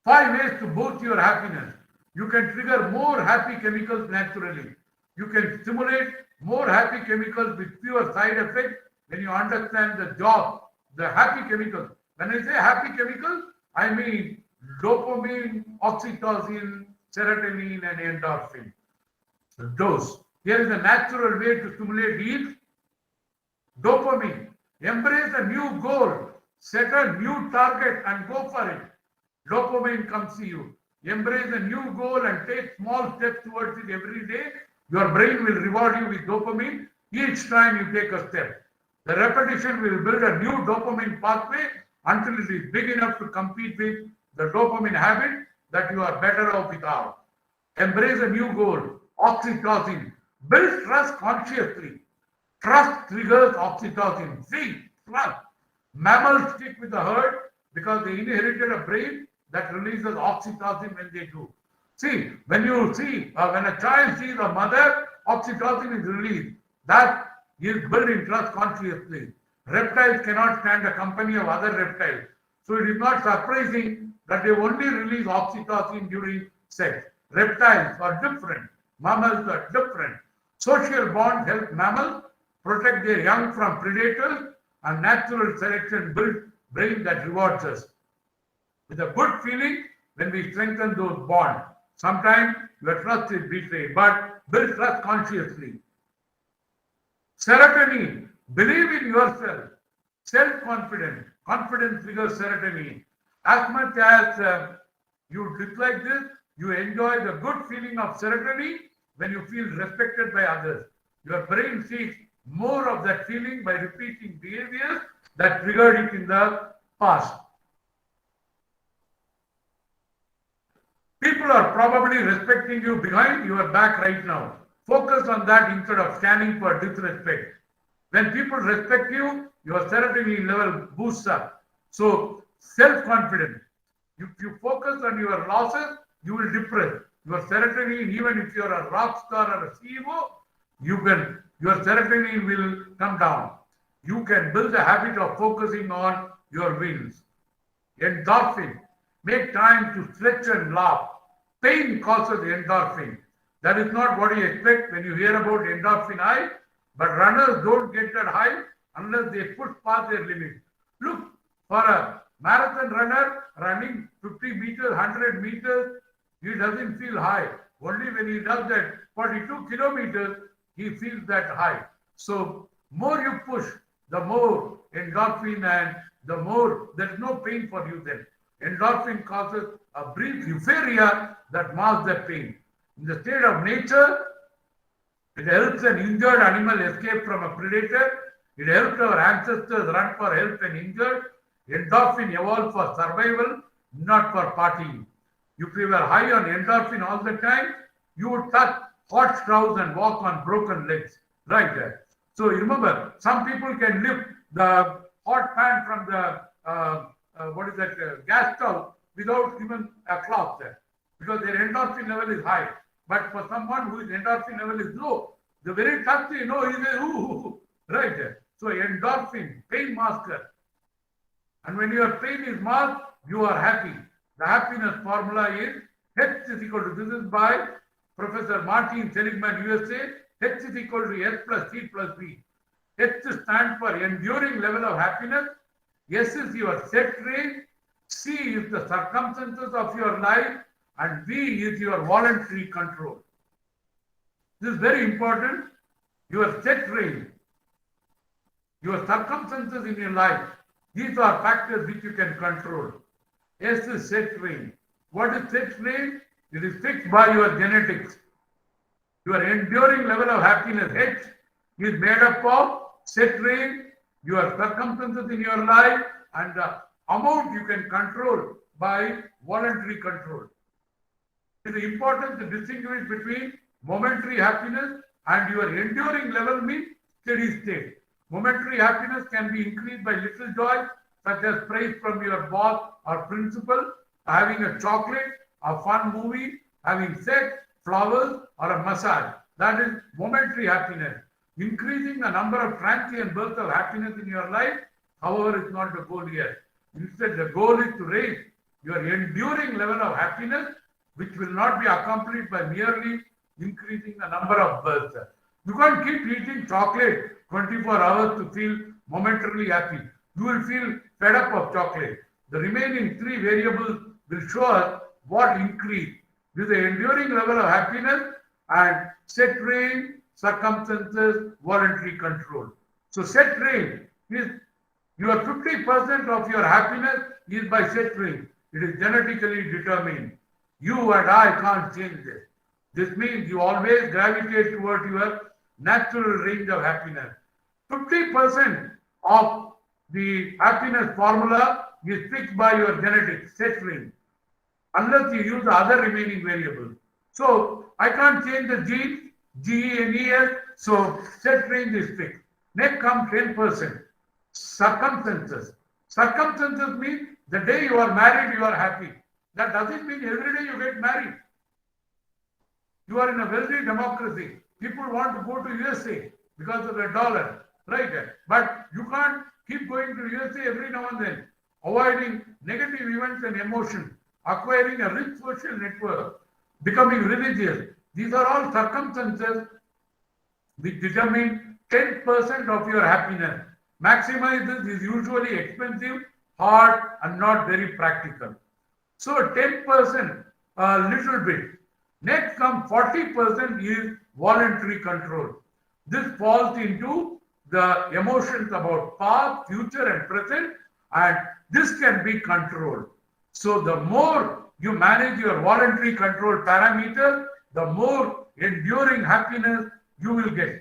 5 ways to boost your happiness. You can trigger more happy chemicals naturally. You can stimulate more happy chemicals with fewer side effects when you understand the job, the happy chemicals. When I say happy chemicals, I mean dopamine, oxytocin, serotonin, and endorphin. So dose. Here is a natural way to stimulate each. Dopamine. Embrace a new goal. Set a new target and go for it. Dopamine comes to you. Embrace a new goal and take small steps towards it every day. Your brain will reward you with dopamine each time you take a step. The repetition will build a new dopamine pathway until it is big enough to compete with the dopamine habit that you are better off without. Embrace a new goal. Oxytocin. Build trust consciously. Trust triggers oxytocin. See, trust. Mammals stick with the herd because they inherited a brain that releases oxytocin when they do. See, when you see, when a child sees a mother, oxytocin is released. That is building trust consciously. Reptiles cannot stand a company of other reptiles. So it is not surprising that they only release oxytocin during sex. Reptiles are different. Mammals are different. Social bonds help mammals protect their young from predators, and natural selection builds brain that rewards us with a good feeling when we strengthen those bonds. Sometimes your trust is betrayed, but build trust consciously. Serotonin, believe in yourself. Self-confidence, confidence triggers serotonin. As much as you dislike this, you enjoy the good feeling of serotonin when you feel respected by others. Your brain seeks more of that feeling by repeating behaviors that triggered it in the past. People are probably respecting you behind your back right now. Focus on that instead of scanning for disrespect. When people respect you, your serotonin level boosts up. So, self-confidence. If you focus on your losses, you will depress. Your serotonin, even if you're a rock star or a CEO, your serotonin will come down. You can build a habit of focusing on your wins. Endorphin. Make time to stretch and laugh. Pain causes endorphin. That is not what you expect when you hear about endorphin high, but runners don't get that high unless they push past their limit. Look, for a marathon runner running 50 meters, 100 meters, he doesn't feel high. Only when he does that 42 kilometers, he feels that high. So more you push, the more endorphin and the more there is no pain for you then. Endorphin causes a brief euphoria that masks the pain. In the state of nature, it helps an injured animal escape from a predator. It helped our ancestors run for help when injured. Endorphin evolved for survival, not for partying. If you were high on endorphin all the time, you would touch hot stove and walk on broken legs. Right there. So remember, some people can lift the hot pan from the gas stove without even a cloth there, because their endorphin level is high. But for someone whose endorphin level is low, the very touch he is a right there. So endorphin, pain masker. And when your pain is masked, you are happy. The happiness formula is H is equal to, this is by Professor Martin Seligman, USA, H is equal to S plus C plus B. H stands for enduring level of happiness. S is your set range. C is the circumstances of your life. And V is your voluntary control. This is very important. Your set range, your circumstances in your life, these are factors which you can control. S is set range. What is set range? It is fixed by your genetics. Your enduring level of happiness, H, is made up of set range, your circumstances in your life, and the amount you can control by voluntary control. It is important to distinguish between momentary happiness and your enduring level means steady state. Momentary happiness can be increased by little joy, such as praise from your boss or principal, having a chocolate, a fun movie, having sex, flowers, or a massage. That is momentary happiness. Increasing the number of transient bursts of happiness in your life, however, is not the goal here. Instead, the goal is to raise your enduring level of happiness, which will not be accomplished by merely increasing the number of bursts. You can't keep eating chocolate 24 hours to feel momentarily happy. You will feel fed up of chocolate. The remaining three variables will show us what increase. This is the enduring level of happiness and set range, circumstances, voluntary control. So set range is your 50% of your happiness is by set range. It is genetically determined. You and I can't change this. This means you always gravitate toward your natural range of happiness. 50% of the happiness formula is fixed by your genetics, set range, unless you use the other remaining variables. So I can't change the genes, G, and ES, so set range is fixed. Next comes 10%. Circumstances. Circumstances means the day you are married, you are happy. That doesn't mean every day you get married. You are in a wealthy democracy. People want to go to USA because of the dollar, right? But you can't keep going to USA every now and then, avoiding negative events and emotions, acquiring a rich social network, becoming religious. These are all circumstances which determine 10% of your happiness. Maximize this is usually expensive, hard, and not very practical. So 10%, a little bit. Next comes 40% is voluntary control. This falls into the emotions about past, future, and present, and this can be controlled. So the more you manage your voluntary control parameters, the more enduring happiness you will get.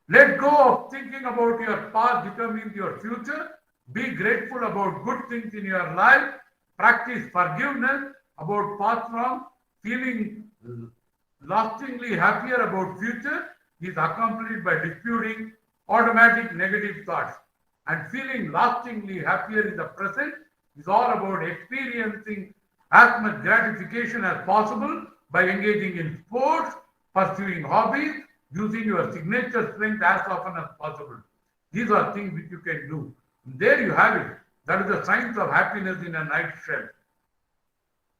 Let go of thinking about your past determines your future. Be grateful about good things in your life. Practice forgiveness about past wrong. Feeling lastingly happier about future is accomplished by disputing automatic negative thoughts. And feeling lastingly happier in the present is all about experiencing as much gratification as possible by engaging in sports, pursuing hobbies, using your signature strength as often as possible. These are things which you can do. There you have it. That is the science of happiness in a nutshell.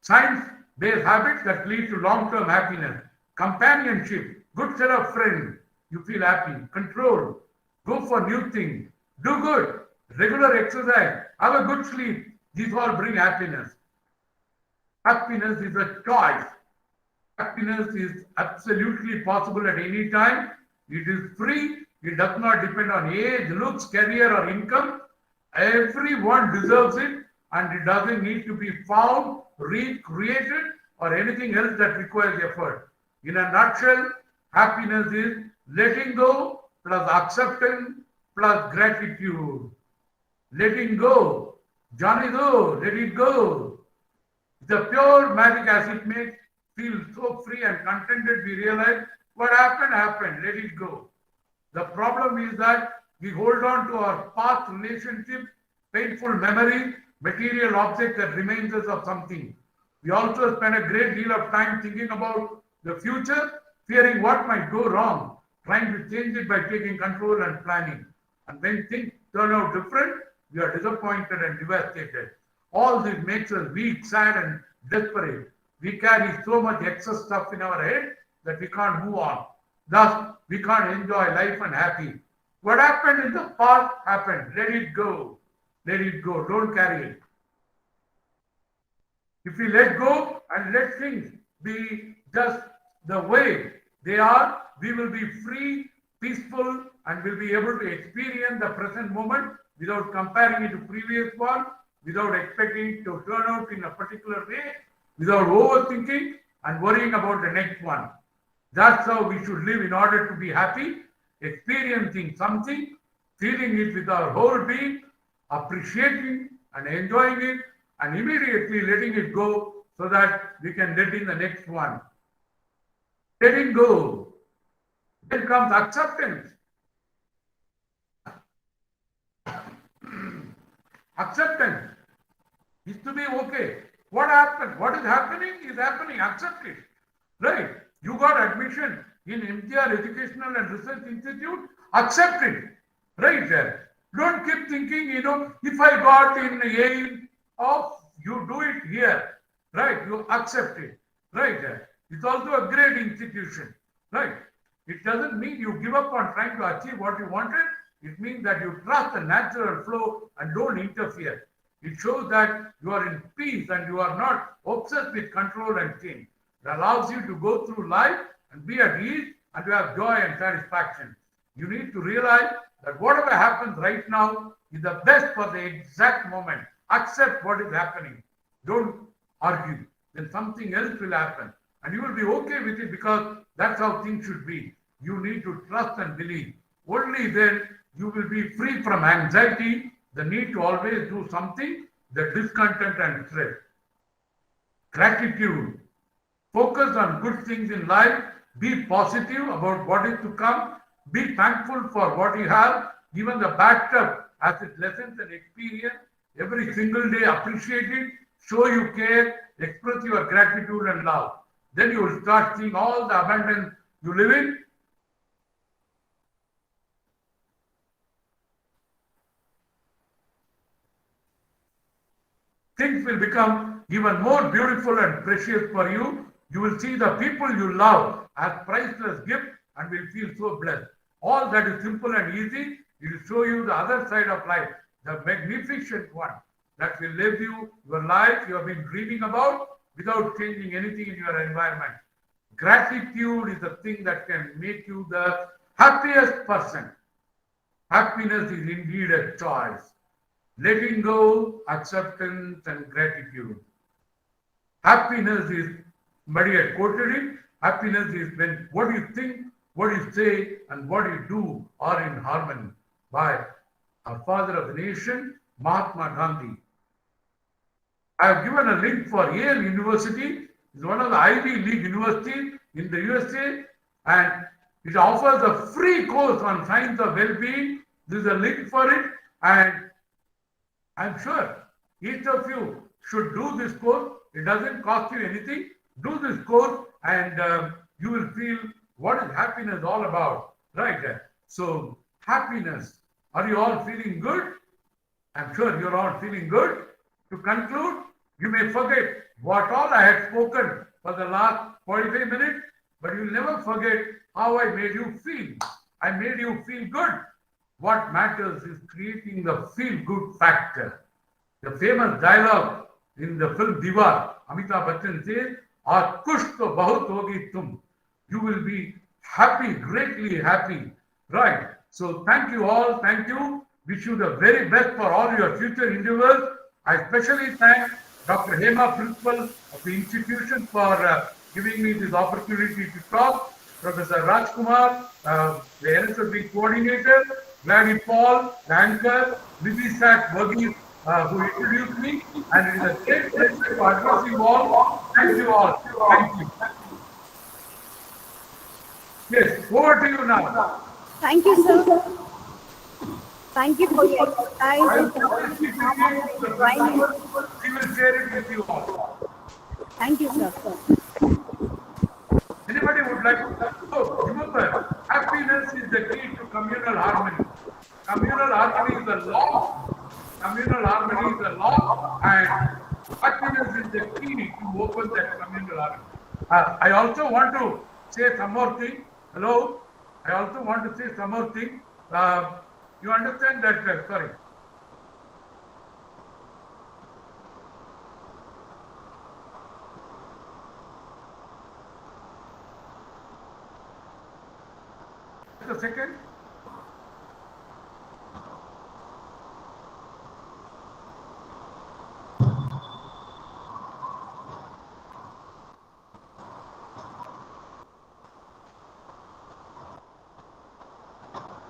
Science-based habits that lead to long-term happiness. Companionship, good set of friends, you feel happy. Control, go for new things. Do good, regular exercise, have a good sleep. These all bring happiness. Happiness is a choice. Happiness is absolutely possible at any time. It is free. It does not depend on age, looks, career, or income. Everyone deserves it, and it doesn't need to be found, recreated, or anything else that requires effort. In a nutshell, happiness is letting go plus acceptance plus gratitude. Letting go. Johnny Do, let it go. The pure magic as it makes feel so free and contented, we realize what happened, let it go. The problem is that we hold on to our past relationship, painful memories, material objects that reminds us of something. We also spend a great deal of time thinking about the future, fearing what might go wrong, trying to change it by taking control and planning. And when things turn out different, we are disappointed and devastated. All this makes us weak, sad, and desperate. We carry so much excess stuff in our head that we can't move on. Thus, we can't enjoy life and happy. What happened in the past happened. Let it go. Let it go. Don't carry it. If we let go and let things be just the way they are, we will be free, peaceful, and will be able to experience the present moment without comparing it to previous one, without expecting it to turn out in a particular way, without overthinking and worrying about the next one. That's how we should live in order to be happy, experiencing something, feeling it with our whole being, appreciating and enjoying it, and immediately letting it go so that we can let in the next one. Letting go. Then comes acceptance. Acceptance is to be okay. What happened? What is happening is happening. Accept it. Right? You got admission in MTR Educational and Research Institute. Accept it. Right there. Don't keep thinking, if I got in Yale, you do it here. Right? You accept it. Right there. It's also a great institution. Right? It doesn't mean you give up on trying to achieve what you wanted. It means that you trust the natural flow and don't interfere. It shows that you are in peace and you are not obsessed with control and change. It allows you to go through life and be at ease and to have joy and satisfaction. You need to realize that whatever happens right now is the best for the exact moment. Accept what is happening. Don't argue. Then something else will happen. And you will be okay with it because that's how things should be. You need to trust and believe. Only then you will be free from anxiety, the need to always do something, the discontent and stress. Gratitude. Focus on good things in life. Be positive about what is to come. Be thankful for what you have. Even the bad stuff as it lessons and experience. Every single day appreciate it. Show you care. Express your gratitude and love. Then you will start seeing all the abundance you live in. Things will become even more beautiful and precious for you. You will see the people you love as priceless gifts and will feel so blessed. All that is simple and easy. It will show you the other side of life, the magnificent one that will live you your life you have been dreaming about without changing anything in your environment. Gratitude is the thing that can make you the happiest person. Happiness is indeed a choice. Letting go, acceptance, and gratitude. Happiness is, somebody had quoted it, happiness is when what you think, what you say, and what you do are in harmony. By our father of the nation, Mahatma Gandhi. I have given a link for Yale University. It's one of the Ivy League universities in the USA, and it offers a free course on science of well-being. There is a link for it, and I'm sure each of you should do this course. It doesn't cost you anything. Do this course and you will feel what is happiness all about. Right there. So happiness. Are you all feeling good? I'm sure you're all feeling good. To conclude, you may forget what all I had spoken for the last 45 minutes, but you'll never forget how I made you feel. I made you feel good. What matters is creating the feel-good factor. The famous dialogue in the film Diwar, Amitabh Bachchan says, और खुश तो बहुत होगी तुम. You will be happy, greatly happy. Right. So thank you all. Thank you. Wish you the very best for all your future endeavors. I especially thank Dr. Hema, Principal of the institution, for giving me this opportunity to talk. Professor Rajkumar, the NSFB coordinator, Gladys Paul, the anchor, Libby Sack Burgess, who introduced me, and it is a great pleasure to address you all. Thank you all. Thank you. Yes, over to you now. Thank you, sir. Thank you for your exercise. We will share it with you all. Thank you, sir. Anybody would like to? So remember, happiness is the key to communal harmony. Communal harmony is the law. Communal harmony is the law, and happiness is the key to open that communal harmony. I also want to say some more thing. Hello? I also want to say some more thing. You understand that? Sorry. Just a second.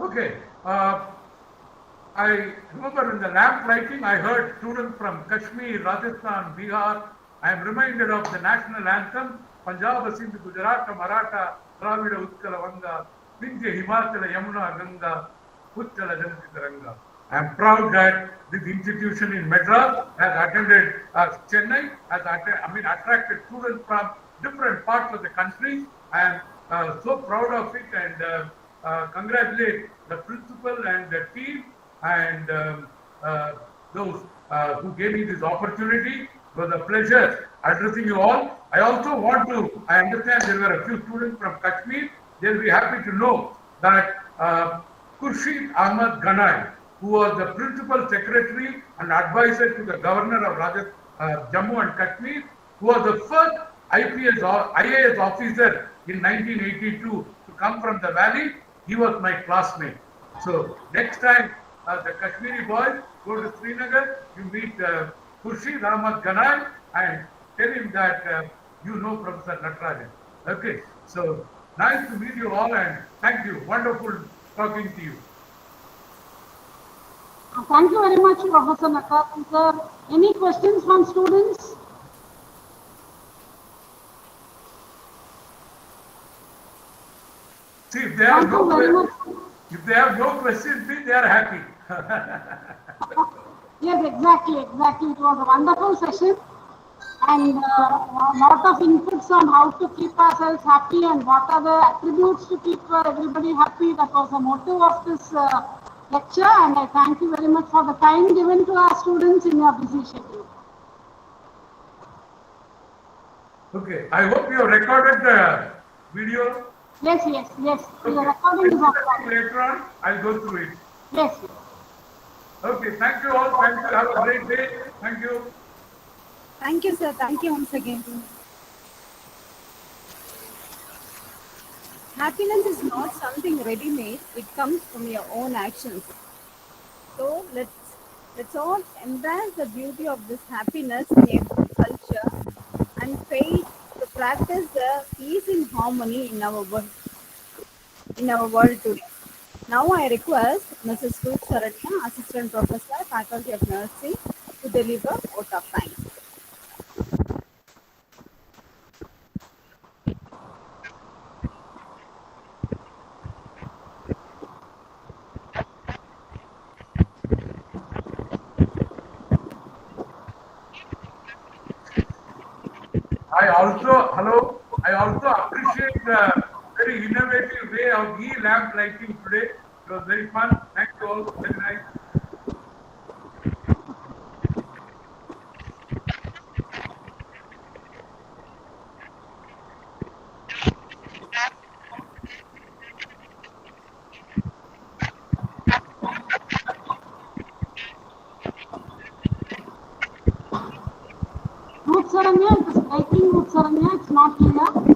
Okay. I remember in the lamp lighting, I heard students from Kashmir, Rajasthan, Bihar. I am reminded of the national anthem, Punjab, Sindh, Gujarat, Maratha, Dravida, Utkala, Vanga, Vindhya, Himachala, Yamuna, Ganga, Utkala, Jamsitaranga. I am proud that this institution in Madras has attended Chennai, attracted students from different parts of the country. I am so proud of it, and congratulate the principal and the team and those who gave me this opportunity. It was a pleasure addressing you all. I also want to, I understand there were a few students from Kashmir. They'll be happy to know that Khurshid Ahmad Ganai, who was the principal secretary and advisor to the governor of Jammu and Kashmir, who was the first IAS officer in 1982 to come from the valley. He was my classmate. So next time the Kashmiri boys go to Srinagar, you meet Khurshid Ahmad Ganai and tell him that you know Professor Natarajan. Okay, so nice to meet you all, and thank you. Wonderful talking to you. Thank you very much, Professor Natarajan, sir. Any questions from students? See, if they have no questions, they are happy. Yes, exactly. It was a wonderful session, and a lot of inputs on how to keep ourselves happy and what are the attributes to keep everybody happy. That was the motive of this lecture, and I thank you very much for the time given to our students in your busy schedule. Okay, I hope you have recorded the video. Yes. Okay. The recording is up. Later on, I'll go through it. Yes. Okay, thank you all. Thank you. Have a great day. Thank you. Thank you, sir. Thank you once again. Happiness is not something ready-made. It comes from your own actions. So let's all embrace the beauty of this happiness in every culture and faith to practice the peace and harmony in our world today. Now I request Mrs. Ruth Saranya, Assistant Professor, Faculty of Nursing, to deliver vote of thanks. I also appreciate the very innovative way of e-lamp lighting today. It was very fun. Thank you all. Very nice. Ruth Saranya, it is breaking, Ruth Saranya. Lavanya, it's not clear.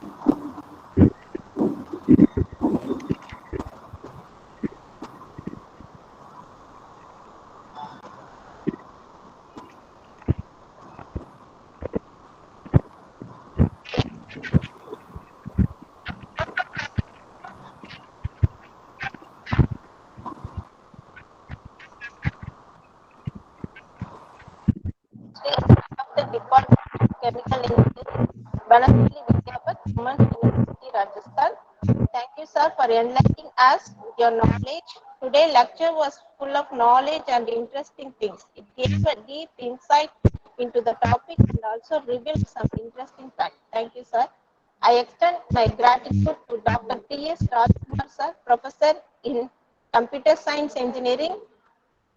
of the Department of Chemical Engineering, Banasili Vidyapat, Government University, Rajasthan. Thank you, sir, for enlightening us with your knowledge. Today lecture was full of knowledge and interesting things. It gave a deep insight into the topic and also revealed some interesting facts. Thank you, sir. I extend my gratitude to Dr. T.S. Rajkumar, sir, Professor in Computer Science Engineering,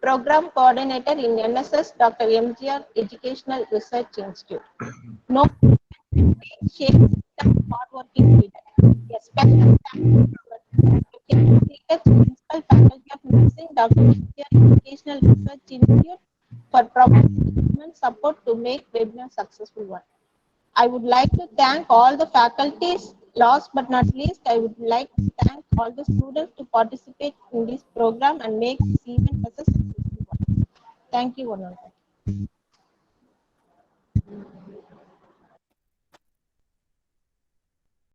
Program Coordinator in MSS Dr. MGR Educational Research Institute. No shape hardworking leader. A special thanks to Principal Faculty of Nursing Dr. MGR Educational Research Institute for providing support to make webinar successful one. I would like to thank all the faculties. Last but not least, I would like to thank all the students to participate in this program and make this event as a successful one. Thank you, one and all.